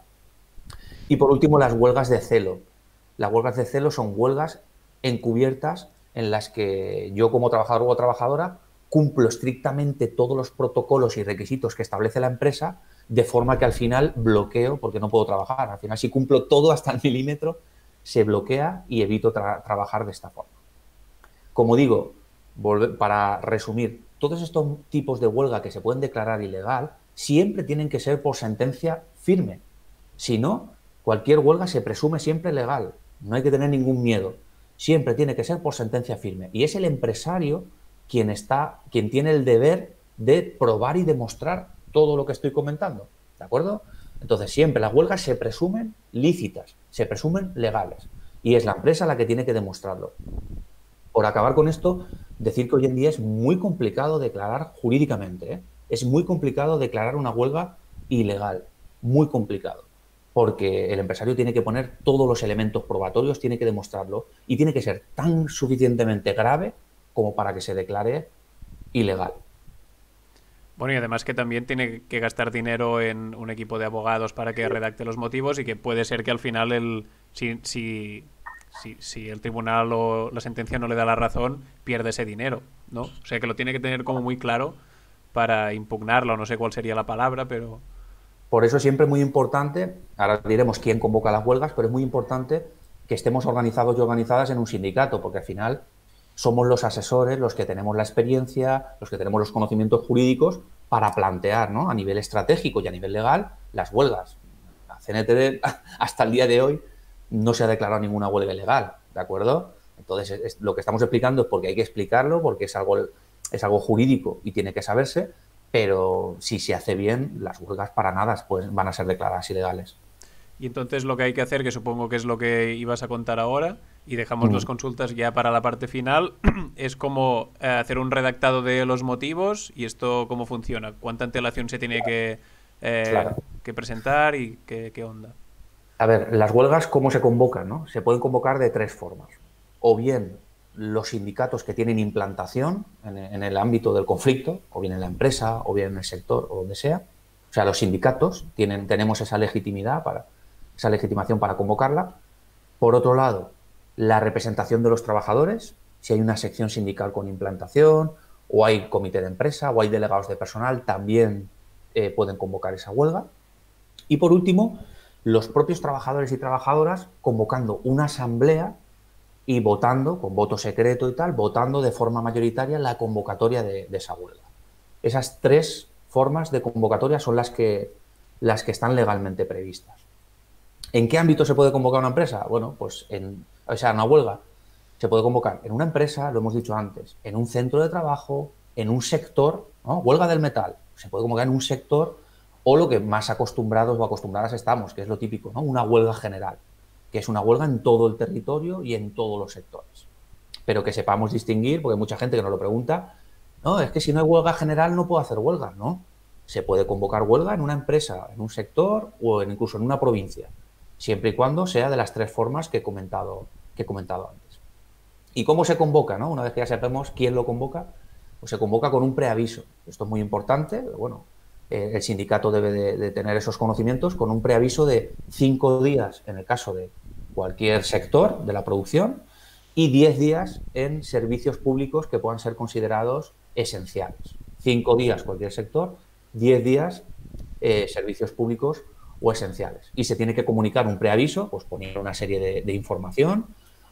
Speaker 2: Y por último, las huelgas de celo. Las huelgas de celo son huelgas encubiertas en las que yo como trabajador o trabajadora cumplo estrictamente todos los protocolos y requisitos que establece la empresa, de forma que al final bloqueo porque no puedo trabajar. Al final, si cumplo todo hasta el milímetro, se bloquea y evito trabajar de esta forma. Como digo, para resumir, todos estos tipos de huelga que se pueden declarar ilegal siempre tienen que ser por sentencia firme. Si no, cualquier huelga se presume siempre legal. No hay que tener ningún miedo. Siempre tiene que ser por sentencia firme. Y es el empresario quien tiene el deber de probar y demostrar todo lo que estoy comentando. ¿De acuerdo? Entonces, siempre las huelgas se presumen lícitas, se presumen legales. Y es la empresa la que tiene que demostrarlo. Por acabar con esto, decir que hoy en día es muy complicado declarar jurídicamente, ¿eh? Es muy complicado declarar una huelga ilegal. Muy complicado. Porque el empresario tiene que poner todos los elementos probatorios, tiene que demostrarlo y tiene que ser tan suficientemente grave como para que se declare ilegal.
Speaker 1: Bueno, y además que también tiene que gastar dinero en un equipo de abogados para que redacte los motivos y que puede ser que al final si el tribunal o la sentencia no le da la razón, pierde ese dinero, ¿no? O sea que lo tiene que tener como muy claro para impugnarlo, no sé cuál sería la palabra, pero
Speaker 2: Por eso siempre es muy importante, ahora diremos quién convoca las huelgas, pero es muy importante que estemos organizados y organizadas en un sindicato, porque al final somos los asesores, los que tenemos la experiencia, los que tenemos los conocimientos jurídicos para plantear, ¿no?, a nivel estratégico y a nivel legal las huelgas. La CNTD hasta el día de hoy no se ha declarado ninguna huelga ilegal, ¿de acuerdo? Entonces, lo que estamos explicando es porque hay que explicarlo, porque es algo jurídico y tiene que saberse, pero si se hace bien, las huelgas para nada pues, van a ser declaradas ilegales.
Speaker 1: Y entonces lo que hay que hacer, que supongo que es lo que ibas a contar ahora, y dejamos las consultas ya para la parte final, es como hacer un redactado de los motivos y esto cómo funciona, cuánta antelación se tiene
Speaker 2: Claro.
Speaker 1: que presentar y qué onda.
Speaker 2: A ver, las huelgas, ¿cómo se convocan, no? Se pueden convocar de tres formas. O bien los sindicatos que tienen implantación en el ámbito del conflicto, o bien en la empresa, o bien en el sector, o donde sea. O sea, los sindicatos tenemos esa legitimidad esa legitimación para convocarla. Por otro lado, la representación de los trabajadores, si hay una sección sindical con implantación, o hay comité de empresa, o hay delegados de personal, también pueden convocar esa huelga. Y por último, los propios trabajadores y trabajadoras convocando una asamblea y votando, con voto secreto y tal, votando de forma mayoritaria la convocatoria de esa huelga. Esas tres formas de convocatoria son las que están legalmente previstas. ¿En qué ámbito se puede convocar una empresa? Bueno, pues una huelga se puede convocar en una empresa, lo hemos dicho antes, en un centro de trabajo, en un sector, ¿no? Huelga del metal, se puede convocar en un sector, o lo que más acostumbrados o acostumbradas estamos, que es lo típico, ¿no? Una huelga general, que es una huelga en todo el territorio y en todos los sectores. Pero que sepamos distinguir, porque hay mucha gente que nos lo pregunta, no, es que si no hay huelga general no puedo hacer huelga, ¿no? Se puede convocar huelga en una empresa, en un sector o incluso en una provincia, siempre y cuando sea de las tres formas que he comentado antes. ¿Y cómo se convoca, no? Una vez que ya sabemos quién lo convoca, pues se convoca con un preaviso. Esto es muy importante, bueno, el sindicato debe de tener esos conocimientos con un preaviso de 5 días en el caso de cualquier sector de la producción y 10 días en servicios públicos que puedan ser considerados esenciales. 5 días cualquier sector, 10 días servicios públicos o esenciales. Y se tiene que comunicar un preaviso, pues poniendo una serie de información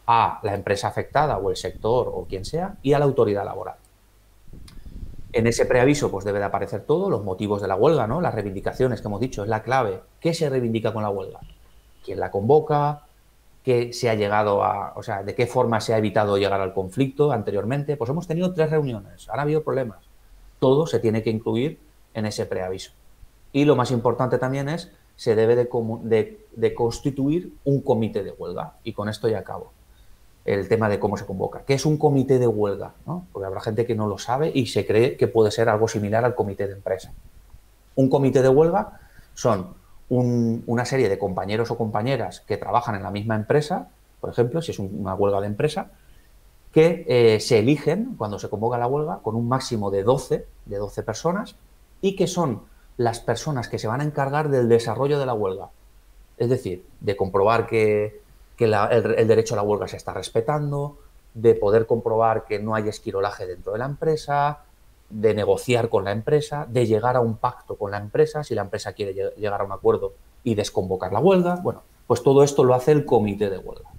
Speaker 2: a la empresa afectada o el sector o quien sea y a la autoridad laboral. En ese preaviso pues debe de aparecer todo, los motivos de la huelga, ¿no? Las reivindicaciones que hemos dicho, es la clave. ¿Qué se reivindica con la huelga? ¿Quién la convoca? ¿Qué se ha llegado o sea, de qué forma se ha evitado llegar al conflicto anteriormente? Pues hemos tenido 3 reuniones, han habido problemas. Todo se tiene que incluir en ese preaviso. Y lo más importante también es, se debe de constituir un comité de huelga. Y con esto ya acabo. El tema de cómo se convoca. ¿Qué es un comité de huelga? ¿No? Porque habrá gente que no lo sabe y se cree que puede ser algo similar al comité de empresa. Un comité de huelga son una serie de compañeros o compañeras que trabajan en la misma empresa, por ejemplo, si es una huelga de empresa, que se eligen cuando se convoca la huelga con un máximo de 12 personas y que son las personas que se van a encargar del desarrollo de la huelga. Es decir, de comprobar que el derecho a la huelga se está respetando, de poder comprobar que no hay esquirolaje dentro de la empresa, de negociar con la empresa, de llegar a un pacto con la empresa, si la empresa quiere llegar a un acuerdo y desconvocar la huelga. Bueno, pues todo esto lo hace el comité de huelga.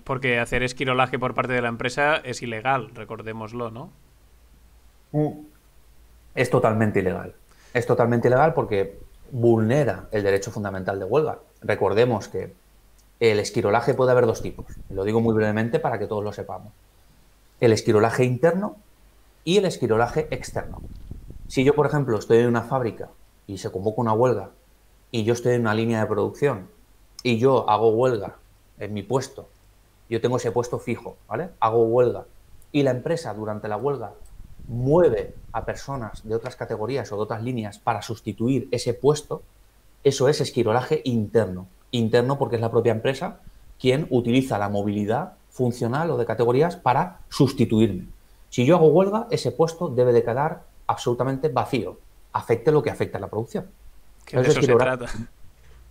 Speaker 1: Porque hacer esquirolaje por parte de la empresa es ilegal, recordémoslo, ¿no?
Speaker 2: Es totalmente ilegal. Es totalmente ilegal porque vulnera el derecho fundamental de huelga. Recordemos que el esquirolaje puede haber 2 tipos. Lo digo muy brevemente para que todos lo sepamos. El esquirolaje interno y el esquirolaje externo. Si yo, por ejemplo, estoy en una fábrica y se convoca una huelga y yo estoy en una línea de producción y yo hago huelga en mi puesto, yo tengo ese puesto fijo, ¿vale? Hago huelga y la empresa durante la huelga mueve a personas de otras categorías o de otras líneas para sustituir ese puesto, eso es esquirolaje interno. Interno porque es la propia empresa quien utiliza la movilidad funcional o de categorías para sustituirme. Si yo hago huelga, ese puesto debe de quedar absolutamente vacío, afecte lo que afecte a la producción.
Speaker 1: Que de eso se trata.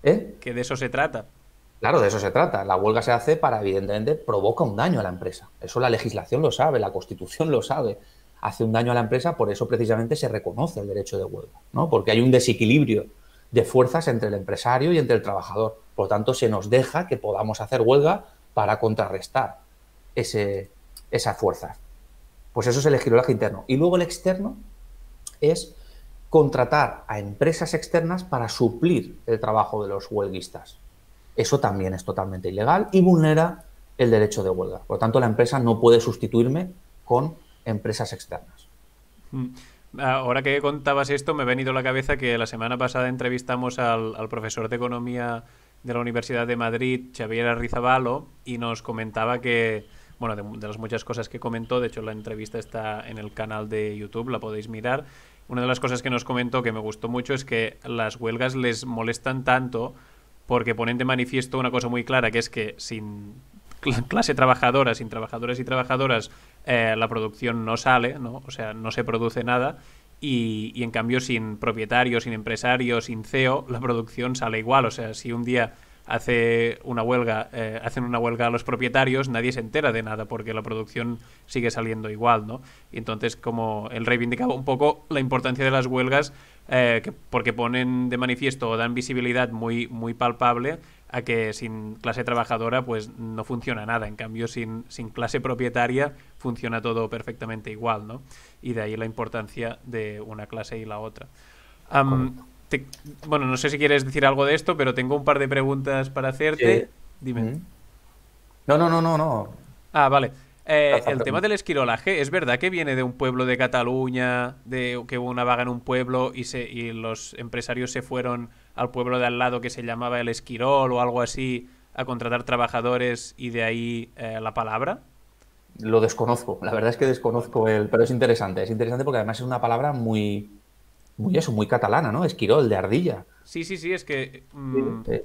Speaker 2: ¿Eh?
Speaker 1: Que de eso se trata.
Speaker 2: Claro, de eso se trata. La huelga se hace para, evidentemente, provoca un daño a la empresa. Eso la legislación lo sabe, la Constitución lo sabe. hace un daño a la empresa, por eso precisamente se reconoce el derecho de huelga, ¿no? Porque hay un desequilibrio de fuerzas entre el empresario y entre el trabajador. Por lo tanto, se nos deja que podamos hacer huelga para contrarrestar esas fuerzas. Pues eso es el esquirolaje interno. Y luego el externo es contratar a empresas externas para suplir el trabajo de los huelguistas. Eso también es totalmente ilegal y vulnera el derecho de huelga. Por lo tanto, la empresa no puede sustituirme con empresas externas.
Speaker 1: Ahora que contabas esto, me ha venido a la cabeza que la semana pasada entrevistamos al profesor de Economía de la Universidad de Madrid, Xavier Arrizabalo, y nos comentaba que, bueno, de las muchas cosas que comentó, de hecho la entrevista está en el canal de YouTube, la podéis mirar. Una de las cosas que nos comentó que me gustó mucho es que las huelgas les molestan tanto porque ponen de manifiesto una cosa muy clara, que es que sin clase trabajadora, sin trabajadores y trabajadoras, la producción no sale, ¿no? O sea, no se produce nada. Y en cambio, sin propietarios, sin empresarios, sin CEO, la producción sale igual. O sea, si un día hacen una huelga a los propietarios, nadie se entera de nada porque la producción sigue saliendo igual, ¿no? Y entonces, como él reivindicaba un poco la importancia de las huelgas, porque ponen de manifiesto o dan visibilidad muy, muy palpable a que sin clase trabajadora pues no funciona nada. En cambio, sin clase propietaria funciona todo perfectamente igual, ¿no? Y de ahí la importancia de una clase y la otra. Um, te, bueno, no sé si quieres decir algo de esto, pero tengo un par de preguntas para hacerte.
Speaker 2: Sí.
Speaker 1: Dime.
Speaker 2: No, no, no, no, no.
Speaker 1: Ah, vale. El tema del esquirolaje, ¿es verdad que viene de un pueblo de Cataluña, de que hubo una vaga en un pueblo y los empresarios se fueron al pueblo de al lado que se llamaba el Esquirol o algo así a contratar trabajadores y de ahí la palabra?
Speaker 2: Lo desconozco. La verdad es que desconozco pero es interesante. Es interesante porque además es una palabra muy catalana, ¿no? Esquirol, de ardilla.
Speaker 1: Sí, sí, sí, es que...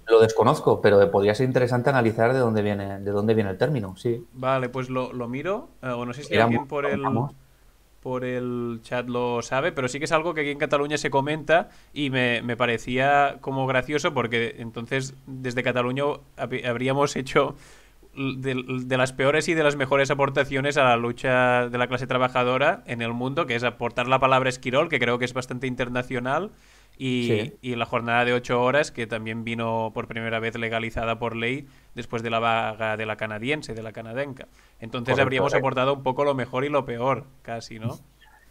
Speaker 2: Lo desconozco, pero podría ser interesante analizar de dónde viene el término, sí.
Speaker 1: vale, pues lo miro, o no sé si
Speaker 2: Miramos,
Speaker 1: alguien
Speaker 2: lo miramos.
Speaker 1: por el chat lo sabe, pero sí que es algo que aquí en Cataluña se comenta y me parecía como gracioso porque entonces desde Cataluña habríamos hecho de las peores y de las mejores aportaciones a la lucha de la clase trabajadora en el mundo, que es aportar la palabra esquirol, que creo que es bastante internacional,
Speaker 2: Sí,
Speaker 1: y la jornada de 8 horas, que también vino por primera vez legalizada por ley después de la vaga de la canadiense, de la canadenca. Entonces
Speaker 2: correcto.
Speaker 1: habríamos aportado un poco lo mejor y lo peor, casi, ¿no?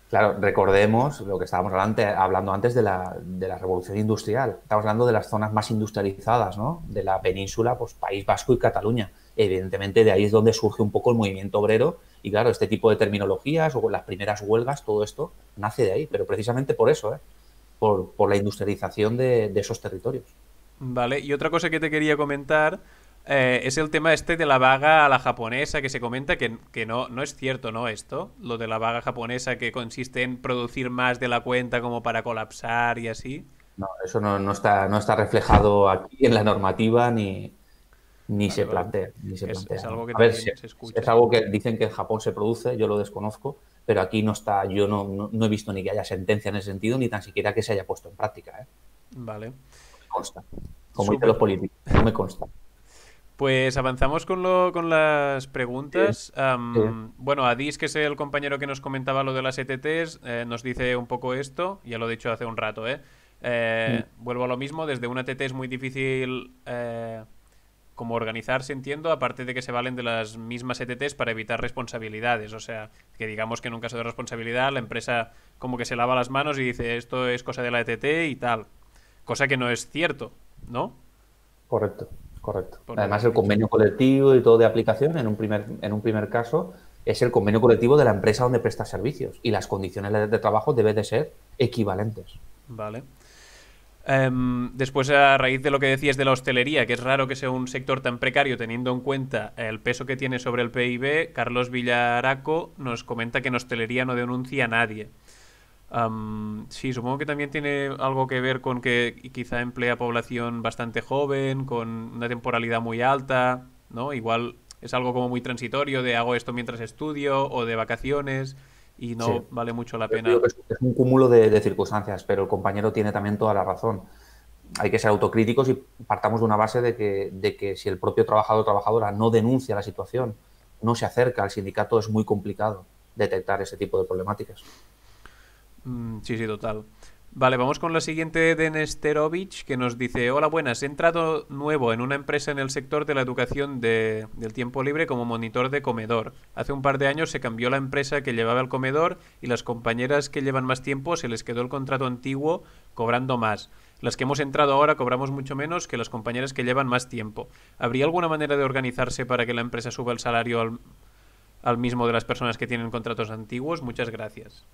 Speaker 2: Claro, recordemos lo que estábamos hablando antes de la revolución industrial. Estamos hablando de las zonas más industrializadas, ¿no? De la península, pues País Vasco y Cataluña. Evidentemente, de ahí es donde surge un poco el movimiento obrero. Y claro, este tipo de terminologías o las primeras huelgas, todo esto nace de ahí. Pero precisamente por eso, ¿eh? Por la industrialización de esos territorios.
Speaker 1: Vale, y otra cosa que te quería comentar es el tema este de la vaga a la japonesa, que se comenta que no es cierto, ¿no? Esto, lo de la vaga japonesa que consiste en producir más de la cuenta como para colapsar y así.
Speaker 2: No, eso no está reflejado aquí en la normativa ni
Speaker 1: Vale,
Speaker 2: se
Speaker 1: vale.
Speaker 2: plantea, ni se
Speaker 1: Es
Speaker 2: plantea, ¿no?
Speaker 1: algo que
Speaker 2: A ver,
Speaker 1: también se
Speaker 2: es
Speaker 1: escucha.
Speaker 2: algo que dicen que en Japón se produce, yo lo desconozco, pero aquí no está, yo no he visto ni que haya sentencia en ese sentido, ni tan siquiera que se haya puesto en práctica, ¿eh?
Speaker 1: Vale.
Speaker 2: No me consta. Como dicen
Speaker 1: Súper.
Speaker 2: los políticos, no me consta.
Speaker 1: Pues avanzamos con las
Speaker 2: Sí,
Speaker 1: preguntas.
Speaker 2: sí.
Speaker 1: Bueno, Adis, que es el compañero que nos comentaba lo de las ETTs, nos dice un poco esto, ya lo he dicho hace un rato, ¿eh?
Speaker 2: Mm.
Speaker 1: Vuelvo a lo mismo, desde una ETT es muy difícil como organizarse, entiendo, aparte de que se valen de las mismas ETTs para evitar responsabilidades. O sea, que digamos que en un caso de responsabilidad la empresa como que se lava las manos y dice esto es cosa de la ETT y tal. Cosa que no es cierto, ¿no?
Speaker 2: Correcto, correcto.
Speaker 1: Por lo que
Speaker 2: Además,
Speaker 1: has
Speaker 2: el
Speaker 1: dicho.
Speaker 2: convenio colectivo y todo de aplicación, en un primer caso, es el convenio colectivo de la empresa donde presta servicios y las condiciones de trabajo deben de ser equivalentes.
Speaker 1: Vale. Después, a raíz de lo que decías de la hostelería, que es raro que sea un sector tan precario teniendo en cuenta el peso que tiene sobre el PIB, Carlos Villaraco nos comenta que en hostelería no denuncia a nadie. Sí, supongo que también tiene algo que ver con que quizá emplea población bastante joven, con una temporalidad muy alta, ¿no? Igual es algo como muy transitorio de hago esto mientras estudio o de vacaciones y
Speaker 2: Sí.
Speaker 1: no vale mucho la
Speaker 2: Yo digo
Speaker 1: pena.
Speaker 2: que es un cúmulo de circunstancias, pero el compañero tiene también toda la razón. Hay que ser autocríticos y partamos de una base de que si el propio trabajador o trabajadora no denuncia la situación, no se acerca al sindicato, es muy complicado detectar ese tipo de problemáticas.
Speaker 1: Sí, sí, total. Vale, vamos con la siguiente de Nesterovich, que nos dice: hola, buenas, he entrado nuevo en una empresa en el sector de la educación del tiempo libre como monitor de comedor. Hace un par de años se cambió la empresa que llevaba el comedor y las compañeras que llevan más tiempo se les quedó el contrato antiguo cobrando más. Las que hemos entrado ahora cobramos mucho menos que las compañeras que llevan más tiempo. ¿Habría alguna manera de organizarse para que la empresa suba el salario al mismo de las personas que tienen contratos antiguos? Muchas gracias.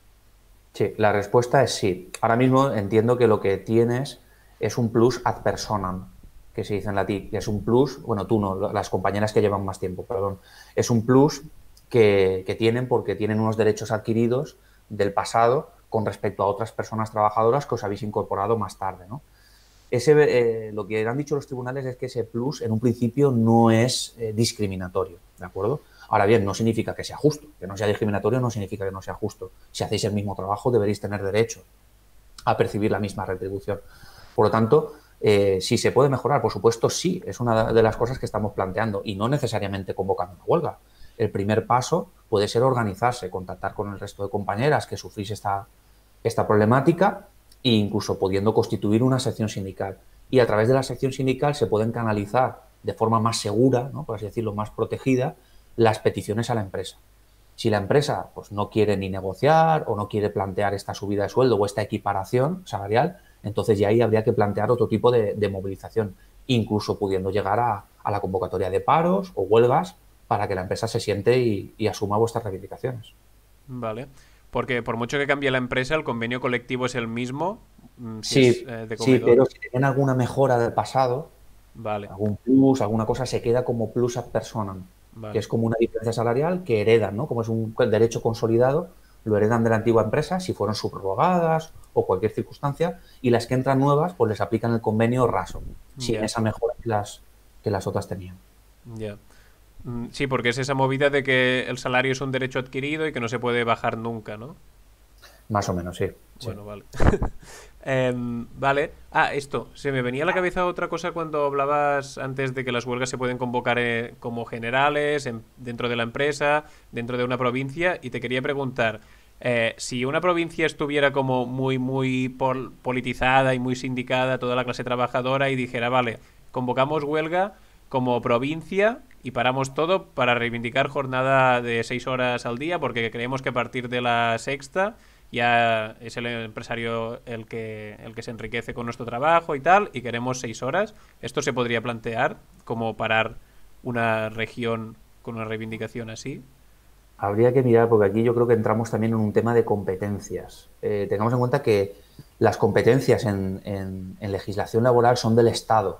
Speaker 2: Sí, la respuesta es sí. Ahora mismo entiendo que lo que tienes es un plus ad personam, que se dice en latín, que es un plus, bueno, tú no, las compañeras que llevan más tiempo, perdón, es un plus que tienen porque tienen unos derechos adquiridos del pasado con respecto a otras personas trabajadoras que os habéis incorporado más tarde, ¿no? Lo que han dicho los tribunales es que ese plus en un principio no es discriminatorio, ¿de acuerdo? Ahora bien, no significa que sea justo. Que no sea discriminatorio no significa que no sea justo. Si hacéis el mismo trabajo, deberéis tener derecho a percibir la misma retribución. Por lo tanto, si se puede mejorar, por supuesto, sí, es una de las cosas que estamos planteando y no necesariamente convocando una huelga. El primer paso puede ser organizarse, contactar con el resto de compañeras que sufrís esta problemática e incluso pudiendo constituir una sección sindical. Y a través de la sección sindical se pueden canalizar de forma más segura, ¿no?, por así decirlo, más protegida, las peticiones a la empresa. Si la empresa pues, no quiere ni negociar o no quiere plantear esta subida de sueldo o esta equiparación salarial, entonces ya ahí habría que plantear otro tipo de movilización, incluso pudiendo llegar a la convocatoria de paros o huelgas para que la empresa se siente y asuma vuestras reivindicaciones.
Speaker 1: Vale. Porque por mucho que cambie la empresa, el convenio colectivo es el mismo, si es
Speaker 2: Sí,
Speaker 1: de
Speaker 2: sí,
Speaker 1: comedor.
Speaker 2: pero si tienen alguna mejora del pasado,
Speaker 1: Vale,
Speaker 2: algún plus, alguna cosa, se queda como plus ad personam, que
Speaker 1: vale.
Speaker 2: es como una diferencia salarial que heredan, ¿no? Como es un derecho consolidado, lo heredan de la antigua empresa si fueron subrogadas o cualquier circunstancia, y las que entran nuevas, pues les aplican el convenio raso, sin
Speaker 1: Ya,
Speaker 2: esa mejora que las otras tenían.
Speaker 1: ya. Sí, porque es esa movida de que el salario es un derecho adquirido y que no se puede bajar nunca, ¿no?
Speaker 2: Más o menos, sí. Sí.
Speaker 1: Bueno, vale. Vale. Ah, esto. Se me venía a la cabeza otra cosa cuando hablabas antes de que las huelgas se pueden convocar como generales dentro de la empresa, dentro de una provincia, y te quería preguntar, si una provincia estuviera como muy, muy politizada y muy sindicada, toda la clase trabajadora, y dijera, vale, convocamos huelga como provincia y paramos todo para reivindicar jornada de 6 horas al día, porque creemos que a partir de la sexta ya es el empresario el que se enriquece con nuestro trabajo y tal, y queremos 6 horas. Esto se podría plantear como parar una región con una reivindicación así.
Speaker 2: Habría que mirar, porque aquí yo creo que entramos también en un tema de competencias. Tengamos en cuenta que las competencias en legislación laboral son del Estado,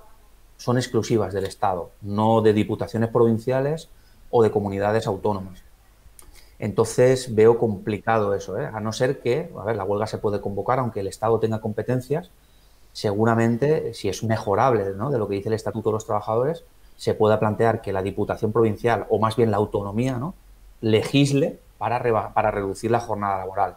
Speaker 2: son exclusivas del Estado, no de diputaciones provinciales o de comunidades autónomas. Entonces veo complicado eso, ¿eh? A no ser que, a ver, la huelga se puede convocar aunque el Estado tenga competencias, seguramente, si es mejorable, ¿no?, de lo que dice el Estatuto de los Trabajadores, se pueda plantear que la Diputación Provincial, o más bien la autonomía, ¿no?, legisle para reducir la jornada laboral.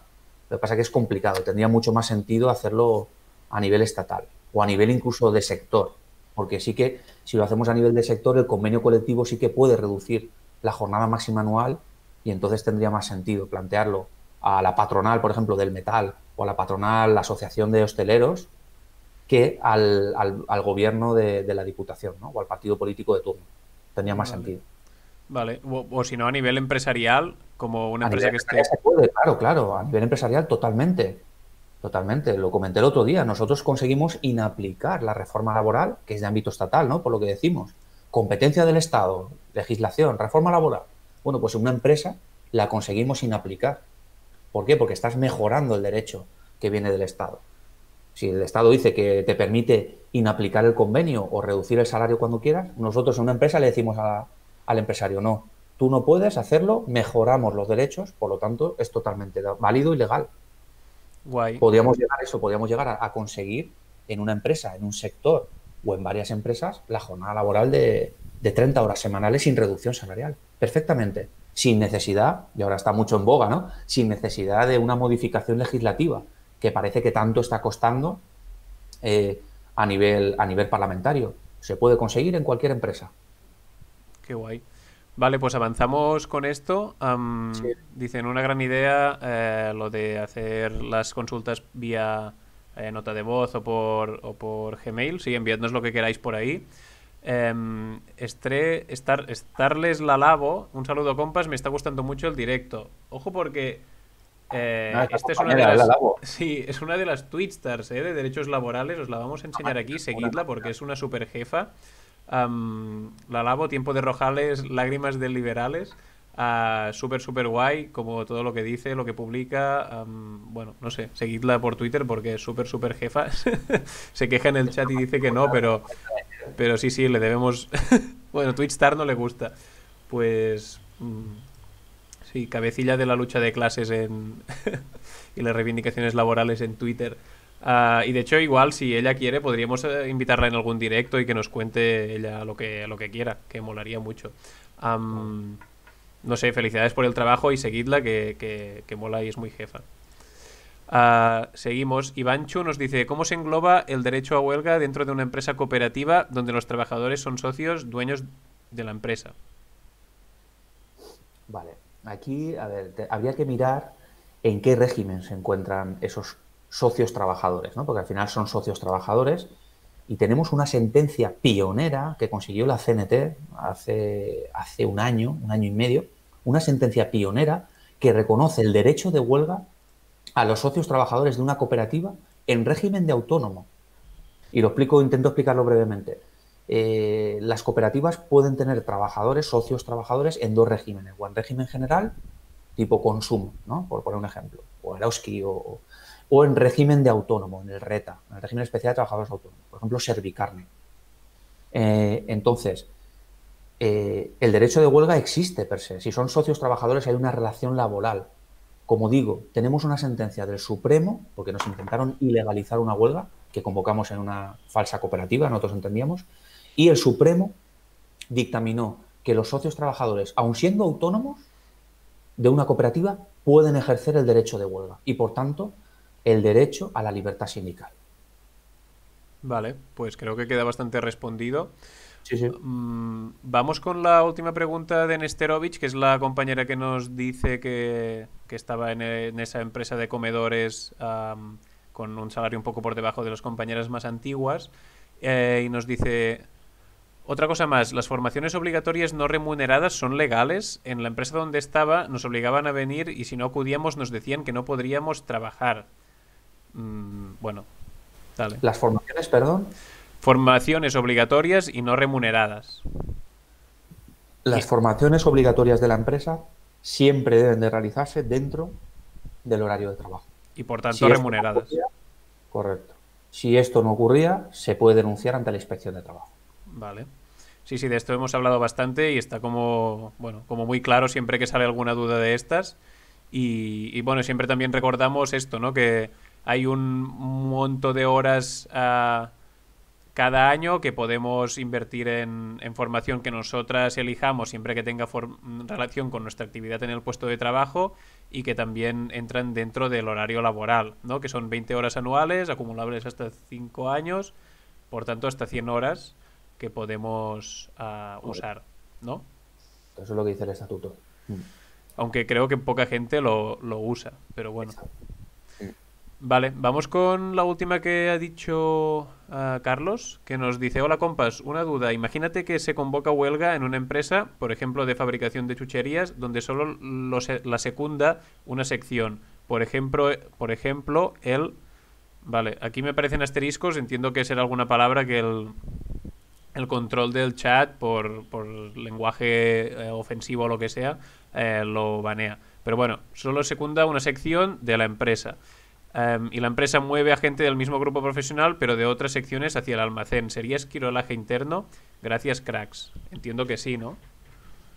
Speaker 2: Lo que pasa es que es complicado, tendría mucho más sentido hacerlo a nivel estatal o a nivel incluso de sector, porque sí que si lo hacemos a nivel de sector, el convenio colectivo sí que puede reducir la jornada máxima anual y entonces tendría más sentido plantearlo a la patronal, por ejemplo, del metal o a la patronal, la asociación de hosteleros, que al gobierno de la Diputación, ¿no?, o al partido político de turno. Tendría más
Speaker 1: Vale.
Speaker 2: sentido.
Speaker 1: Vale. O si no, a nivel empresarial, como una
Speaker 2: A nivel
Speaker 1: empresa que
Speaker 2: empresarial
Speaker 1: esté...
Speaker 2: se puede, claro, claro. A nivel empresarial, totalmente. Totalmente. Lo comenté el otro día. Nosotros conseguimos inaplicar la reforma laboral, que es de ámbito estatal, ¿no?, por lo que decimos. Competencia del Estado, legislación, reforma laboral. Bueno, pues en una empresa la conseguimos inaplicar. ¿Por qué? Porque estás mejorando el derecho que viene del Estado. Si el Estado dice que te permite inaplicar el convenio o reducir el salario cuando quieras, nosotros en una empresa le decimos al empresario, no, tú no puedes hacerlo, mejoramos los derechos, por lo tanto es totalmente válido y legal.
Speaker 1: Guay.
Speaker 2: Podríamos llegar a eso, podríamos llegar a conseguir en una empresa, en un sector o en varias empresas, la jornada laboral de 30 horas semanales sin reducción salarial. Perfectamente. Sin necesidad, y ahora está mucho en boga, ¿no?, sin necesidad de una modificación legislativa, que parece que tanto está costando a nivel parlamentario. Se puede conseguir en cualquier empresa.
Speaker 1: Qué guay. Vale, pues avanzamos con esto.
Speaker 2: Sí.
Speaker 1: Dicen una gran idea lo de hacer las consultas vía nota de voz o por Gmail. Sí, enviadnos lo que queráis por ahí. Starles Lalabo, un saludo compas, me está gustando mucho el directo. Ojo porque
Speaker 2: No, esta
Speaker 1: esta es una de
Speaker 2: compañera, es la
Speaker 1: las...
Speaker 2: Labo.
Speaker 1: Sí, es una de las Twitstars de derechos laborales. Os la vamos a
Speaker 2: Ah,
Speaker 1: enseñar aquí,
Speaker 2: una
Speaker 1: seguidla porque
Speaker 2: nómina.
Speaker 1: es una super jefa. La Labo, Tiempo de Rojales, Lágrimas de Liberales. Súper, súper guay, como todo lo que dice, lo que publica. Bueno, no sé, seguidla por Twitter porque es súper, súper jefa. Se queja en el
Speaker 2: Esta
Speaker 1: chat y dice que
Speaker 2: compañera,
Speaker 1: no,
Speaker 2: una compañera de-
Speaker 1: pero sí, sí, le debemos... Bueno, Twitchstar no le gusta. Pues... sí, cabecilla de la lucha de clases y las reivindicaciones laborales en Twitter. Y de hecho, igual, si ella quiere, podríamos invitarla en algún directo y que nos cuente ella lo que quiera, que molaría mucho.
Speaker 2: Claro.
Speaker 1: Am, no sé, felicidades por el trabajo y seguidla, que mola y es muy jefa. Seguimos. Ivanchu nos dice: ¿cómo se engloba el derecho a huelga dentro de una empresa cooperativa donde los trabajadores son socios, dueños de la empresa?
Speaker 2: Vale. Aquí, a ver, habría que mirar en qué régimen se encuentran esos socios trabajadores, ¿no? Porque al final son socios trabajadores y tenemos una sentencia pionera que consiguió la CNT hace un año y medio, una sentencia pionera que reconoce el derecho de huelga a los socios trabajadores de una cooperativa en régimen de autónomo. Y lo explico, intento explicarlo brevemente. Las cooperativas pueden tener trabajadores, socios trabajadores, en dos regímenes, o en régimen general, tipo consumo, ¿no? Por poner un ejemplo, o Eroski, o en régimen de autónomo, en el RETA, en el régimen especial de trabajadores autónomos, por ejemplo, Servicarne. Entonces, el derecho de huelga existe per se. Si son socios trabajadores hay una relación laboral. Como digo, tenemos una sentencia del Supremo, porque nos intentaron ilegalizar una huelga que convocamos en una falsa cooperativa, nosotros entendíamos, y el Supremo dictaminó que los socios trabajadores, aun siendo autónomos de una cooperativa, pueden ejercer el derecho de huelga y, por tanto, el derecho a la libertad sindical.
Speaker 1: Vale, pues creo que queda bastante respondido.
Speaker 2: Sí, sí.
Speaker 1: Vamos con la última pregunta de Nesterovich, que es la compañera que nos dice que estaba en esa empresa de comedores con un salario un poco por debajo de las compañeras más antiguas. Y nos dice, otra cosa más, las formaciones obligatorias no remuneradas son legales. En la empresa donde estaba nos obligaban a venir y si no acudíamos nos decían que no podríamos trabajar. Bueno, dale.
Speaker 2: Las formaciones, perdón,
Speaker 1: Formaciones obligatorias y no remuneradas.
Speaker 2: las
Speaker 1: Y,
Speaker 2: formaciones obligatorias de la empresa siempre deben de realizarse dentro del horario de trabajo.
Speaker 1: y por tanto
Speaker 2: Si esto no
Speaker 1: remuneradas.
Speaker 2: ocurría, correcto. Si esto no ocurría, se puede denunciar ante la inspección de trabajo.
Speaker 1: Vale. Sí, sí, de esto hemos hablado bastante y está como, bueno, como muy claro siempre que sale alguna duda de estas. Bueno, siempre también recordamos esto, ¿no? Que hay un monto de horas cada año que podemos invertir en formación que nosotras elijamos siempre que tenga relación con nuestra actividad en el puesto de trabajo y que también entran dentro del horario laboral, ¿no? Que son 20 horas anuales, acumulables hasta 5 años, por tanto hasta 100 horas que podemos
Speaker 2: Correcto.
Speaker 1: usar, ¿no?
Speaker 2: Eso es lo que dice el estatuto.
Speaker 1: Aunque creo que poca gente lo usa, pero bueno.
Speaker 2: Exacto.
Speaker 1: Vale, vamos con la última que ha dicho Carlos, que nos dice, hola compas, una duda, imagínate que se convoca huelga en una empresa, por ejemplo, de fabricación de chucherías, donde solo la secunda una sección. Por ejemplo, el... Vale, aquí me aparecen asteriscos, entiendo que será alguna palabra que el control del chat por lenguaje ofensivo o lo que sea lo banea. Pero bueno, solo secunda una sección de la empresa. Y la empresa mueve a gente del mismo grupo profesional, pero de otras secciones hacia el almacén. ¿Sería esquirolaje interno? Gracias, cracks. Entiendo que sí, ¿no?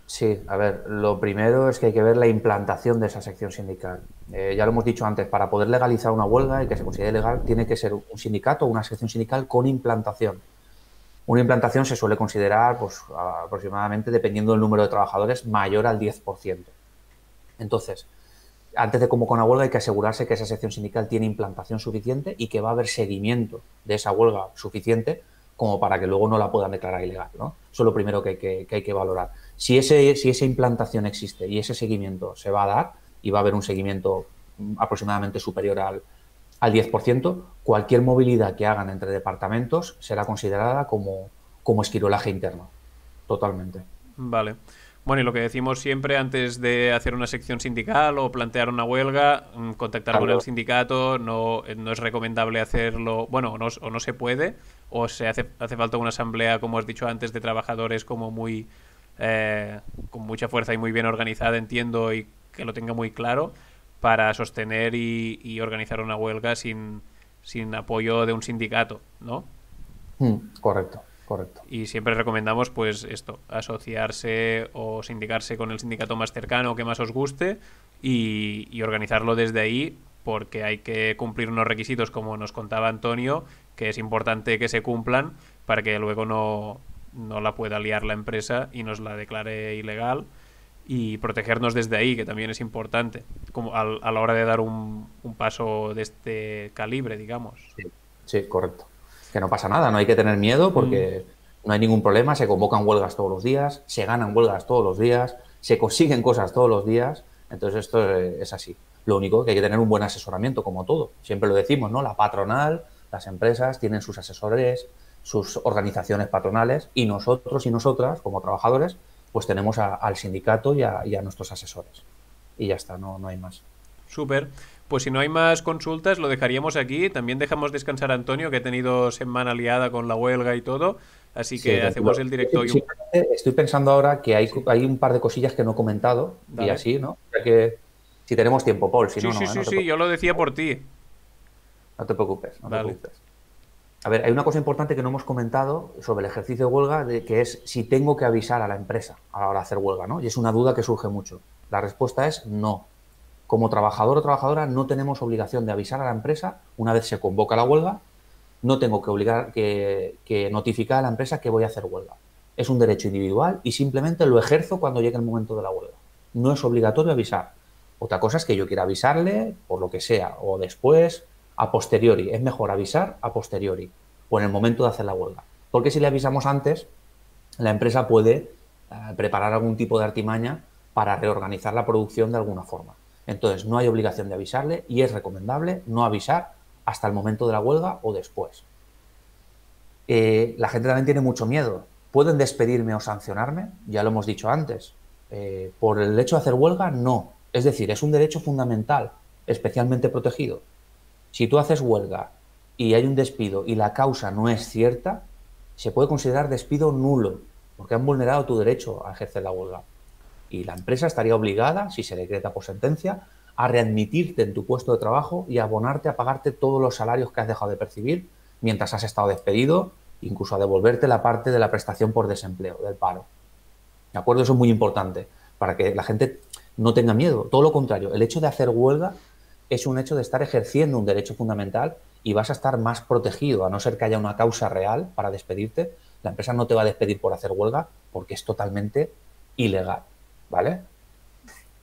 Speaker 2: Sí, a ver, lo primero es que hay que ver la implantación de esa sección sindical. Ya lo hemos dicho antes, para poder legalizar una huelga y que se considere legal, tiene que ser un sindicato o una sección sindical con implantación. Una implantación se suele considerar pues, aproximadamente, dependiendo del número de trabajadores, mayor al 10%. Entonces, antes de convocar una huelga hay que asegurarse que esa sección sindical tiene implantación suficiente y que va a haber seguimiento de esa huelga suficiente como para que luego no la puedan declarar ilegal, ¿no? Eso es lo primero que hay que valorar. Si esa implantación existe y ese seguimiento se va a dar, y va a haber un seguimiento aproximadamente superior al 10%, cualquier movilidad que hagan entre departamentos será considerada como esquirolaje interno. Totalmente.
Speaker 1: Vale. Bueno, y lo que decimos siempre antes de hacer una sección sindical o plantear una huelga, contactar con el sindicato, no es recomendable hacerlo, bueno, o no se puede, o hace falta una asamblea, como has dicho antes, de trabajadores como muy con mucha fuerza y muy bien organizada, entiendo, y que lo tenga muy claro, para sostener y organizar una huelga sin apoyo de un sindicato, ¿no?
Speaker 2: Correcto, correcto.
Speaker 1: Y siempre recomendamos, pues, esto, asociarse o sindicarse con el sindicato más cercano que más os guste y organizarlo desde ahí, porque hay que cumplir unos requisitos, como nos contaba Antonio, que es importante que se cumplan para que luego no la pueda liar la empresa y nos la declare ilegal, y protegernos desde ahí, que también es importante, como a la hora de dar un paso de este calibre, digamos.
Speaker 2: Sí, sí, correcto. Que no pasa nada, no hay que tener miedo porque no hay ningún problema, se convocan huelgas todos los días, se ganan huelgas todos los días, se consiguen cosas todos los días, entonces esto es así. Lo único que hay que tener un buen asesoramiento, como todo. Siempre lo decimos, ¿no? La patronal, las empresas tienen sus asesores, sus organizaciones patronales, y nosotros y nosotras, como trabajadores, pues tenemos al sindicato y a nuestros asesores. Y ya está, no hay más.
Speaker 1: Súper. Pues si no hay más consultas, lo dejaríamos aquí. También dejamos descansar a Antonio, que ha tenido semana liada con la huelga y todo. Así que
Speaker 2: Sí,
Speaker 1: hacemos el directo y un...
Speaker 2: estoy pensando ahora que hay un par de cosillas que no he comentado.
Speaker 1: Dale.
Speaker 2: Y así, ¿no? Ya que si tenemos tiempo, Paul, si
Speaker 1: Sí,
Speaker 2: no,
Speaker 1: sí,
Speaker 2: no,
Speaker 1: sí,
Speaker 2: no te
Speaker 1: sí, yo lo decía por ti.
Speaker 2: no te preocupes, no te
Speaker 1: Vale.
Speaker 2: preocupes. A ver, hay una cosa importante que no hemos comentado sobre el ejercicio de huelga, que es si tengo que avisar a la empresa a la hora de hacer huelga, ¿no? Y es una duda que surge mucho. La respuesta es no. Como trabajador o trabajadora no tenemos obligación de avisar a la empresa una vez se convoca la huelga. No tengo que notificar a la empresa que voy a hacer huelga. Es un derecho individual y simplemente lo ejerzo cuando llegue el momento de la huelga. No es obligatorio avisar. Otra cosa es que yo quiera avisarle por lo que sea, o después, a posteriori. Es mejor avisar a posteriori o en el momento de hacer la huelga. Porque si le avisamos antes, la empresa puede preparar algún tipo de artimaña para reorganizar la producción de alguna forma. Entonces, no hay obligación de avisarle y es recomendable no avisar hasta el momento de la huelga o después. La gente también tiene mucho miedo. ¿Pueden despedirme o sancionarme? Ya lo hemos dicho antes. Por el hecho de hacer huelga, no. Es decir, es un derecho fundamental, especialmente protegido. Si tú haces huelga y hay un despido y la causa no es cierta, se puede considerar despido nulo, porque han vulnerado tu derecho a ejercer la huelga. Y la empresa estaría obligada, si se decreta por sentencia, a readmitirte en tu puesto de trabajo y a abonarte a pagarte todos los salarios que has dejado de percibir mientras has estado despedido, incluso a devolverte la parte de la prestación por desempleo, del paro. ¿De acuerdo? Eso es muy importante para que la gente no tenga miedo. Todo lo contrario, el hecho de hacer huelga es un hecho de estar ejerciendo un derecho fundamental y vas a estar más protegido, a no ser que haya una causa real para despedirte. La empresa no te va a despedir por hacer huelga porque es totalmente ilegal, ¿vale?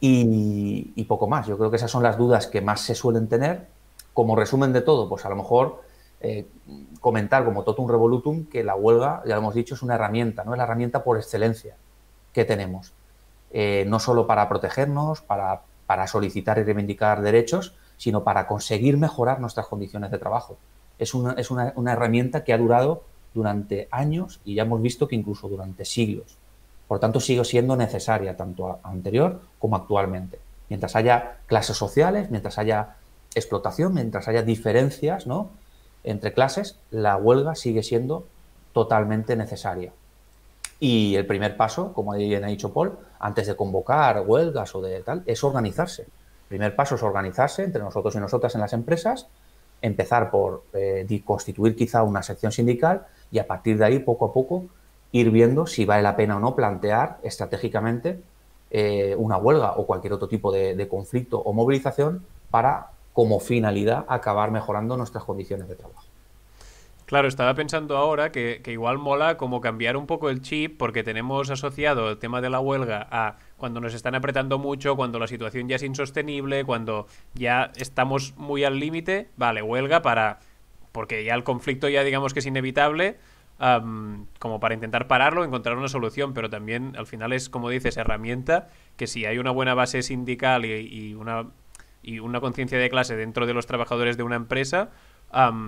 Speaker 2: Y poco más. Yo creo que esas son las dudas que más se suelen tener. Como resumen de todo, pues a lo mejor comentar como totum revolutum que la huelga, ya lo hemos dicho, es una herramienta, ¿no? Es la herramienta por excelencia que tenemos. No solo para protegernos, para solicitar y reivindicar derechos, sino para conseguir mejorar nuestras condiciones de trabajo. Es una herramienta que ha durado durante años y ya hemos visto que incluso durante siglos. Por tanto, sigue siendo necesaria tanto anterior como actualmente. Mientras haya clases sociales, mientras haya explotación, mientras haya diferencias, ¿no?, entre clases, la huelga sigue siendo totalmente necesaria. Y el primer paso, como bien ha dicho Paul, antes de convocar huelgas o de tal, es organizarse. El primer paso es organizarse entre nosotros y nosotras en las empresas, empezar por constituir quizá una sección sindical y a partir de ahí, poco a poco, ir viendo si vale la pena o no plantear estratégicamente una huelga o cualquier otro tipo de conflicto o movilización para, como finalidad, acabar mejorando nuestras condiciones de trabajo.
Speaker 1: Claro, estaba pensando ahora que igual mola como cambiar un poco el chip, porque tenemos asociado el tema de la huelga a cuando nos están apretando mucho, cuando la situación ya es insostenible, cuando ya estamos muy al límite, vale, huelga porque ya el conflicto ya digamos que es inevitable, como para intentar pararlo, encontrar una solución, pero también al final es, como dices, herramienta que si hay una buena base sindical y una conciencia de clase dentro de los trabajadores de una empresa,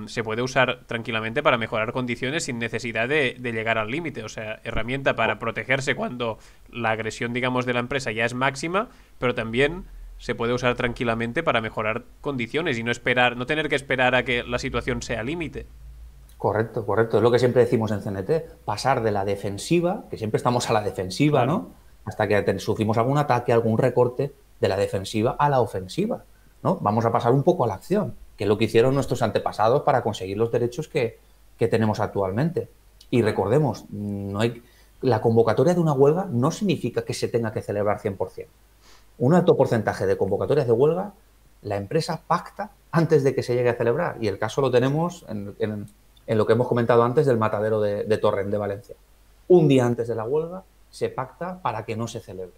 Speaker 1: se puede usar tranquilamente para mejorar condiciones sin necesidad de llegar al límite. O sea, herramienta para protegerse cuando la agresión, digamos, de la empresa ya es máxima, pero también se puede usar tranquilamente para mejorar condiciones y no esperar, no tener que esperar a que la situación sea límite.
Speaker 2: Correcto, correcto. Es lo que siempre decimos en CNT, pasar de la defensiva, que siempre estamos a la defensiva,
Speaker 1: Claro.
Speaker 2: ¿no? Hasta que sufrimos algún ataque, algún recorte, de la defensiva a la ofensiva, ¿no? Vamos a pasar un poco a la acción, que es lo que hicieron nuestros antepasados para conseguir los derechos que tenemos actualmente. Y
Speaker 1: Claro.
Speaker 2: recordemos, no hay, la convocatoria de una huelga no significa que se tenga que celebrar 100%. Un alto porcentaje de convocatorias de huelga, la empresa pacta antes de que se llegue a celebrar. Y el caso lo tenemos en lo que hemos comentado antes del matadero de Torrent de Valencia. Un día antes de la huelga se pacta para que no se celebre.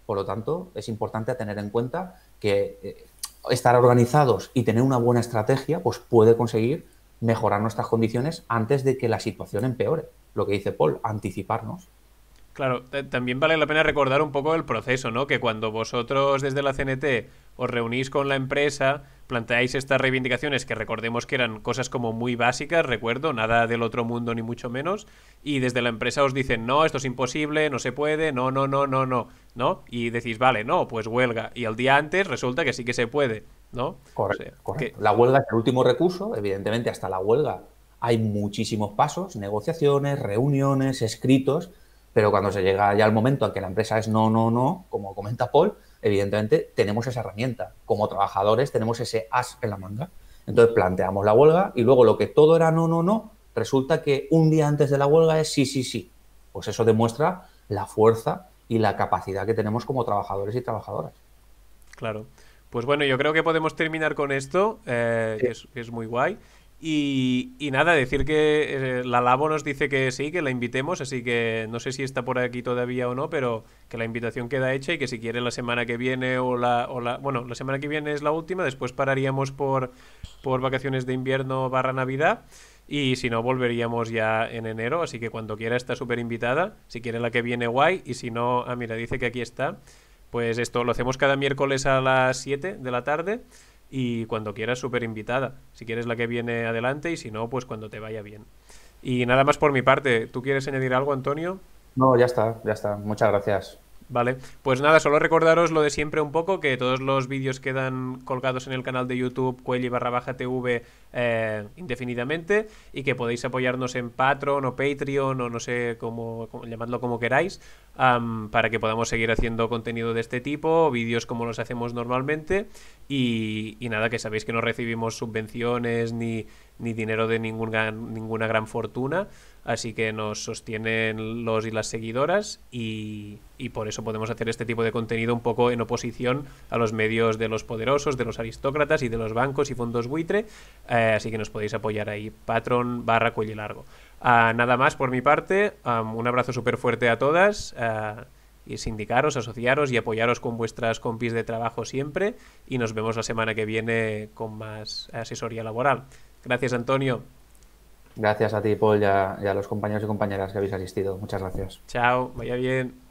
Speaker 2: Por lo tanto, es importante tener en cuenta que estar organizados y tener una buena estrategia pues puede conseguir mejorar nuestras condiciones antes de que la situación empeore. Lo que dice Paul, anticiparnos.
Speaker 1: Claro, también vale la pena recordar un poco el proceso, ¿no? Que cuando vosotros desde la CNT os reunís con la empresa, planteáis estas reivindicaciones que recordemos que eran cosas como muy básicas, recuerdo, nada del otro mundo ni mucho menos, y desde la empresa os dicen, no, esto es imposible, no se puede, no, no, no, no, no, ¿no? Y decís, vale, no, pues huelga. Y al día antes resulta que sí que se puede, ¿no? O
Speaker 2: Correcto,
Speaker 1: sea, que,
Speaker 2: correcto. La huelga es el último recurso. Evidentemente, hasta la huelga hay muchísimos pasos, negociaciones, reuniones, escritos, pero cuando se llega ya al momento en que la empresa es no, no, no, como comenta Paul, evidentemente tenemos esa herramienta. Como trabajadores tenemos ese as en la manga. Entonces planteamos la huelga y luego lo que todo era no, no, no, resulta que un día antes de la huelga es sí, sí, sí. Pues eso demuestra la fuerza y la capacidad que tenemos como trabajadores y trabajadoras.
Speaker 1: claro. Pues bueno, yo creo que podemos terminar con esto, que es muy guay. Y nada, decir que la Labo nos dice que sí, que la invitemos, así que no sé si está por aquí todavía o no, pero que la invitación queda hecha y que si quiere la semana que viene bueno, la semana que viene es la última, después pararíamos por vacaciones de invierno barra Navidad y si no volveríamos ya en enero, así que cuando quiera está súper invitada, si quiere la que viene guay y si no, mira, dice que aquí está. Pues esto lo hacemos cada miércoles a las 7 de la tarde y cuando quieras súper invitada. Si quieres la que viene adelante y si no, pues cuando te vaya bien. Y nada más por mi parte. ¿Tú quieres añadir algo, Antonio?
Speaker 2: No, ya está, ya está. Muchas gracias.
Speaker 1: Vale, pues nada, solo recordaros lo de siempre un poco, que todos los vídeos quedan colgados en el canal de YouTube Cuelli barra baja TV indefinidamente y que podéis apoyarnos en Patreon o Patreon o no sé cómo llamadlo como queráis, para que podamos seguir haciendo contenido de este tipo, vídeos como los hacemos normalmente y nada, que sabéis que no recibimos subvenciones ni dinero de ninguna gran fortuna, así que nos sostienen los y las seguidoras y por eso podemos hacer este tipo de contenido un poco en oposición a los medios de los poderosos, de los aristócratas y de los bancos y fondos buitre, así que nos podéis apoyar ahí, Patreon barra Cuello Largo. Nada más por mi parte, un abrazo súper fuerte a todas, y sindicaros, asociaros y apoyaros con vuestras compis de trabajo siempre y nos vemos la semana que viene con más asesoría laboral. Gracias, Antonio.
Speaker 2: Gracias a ti, Paul, y a los compañeros y compañeras que habéis asistido. Muchas gracias.
Speaker 1: Chao, vaya bien.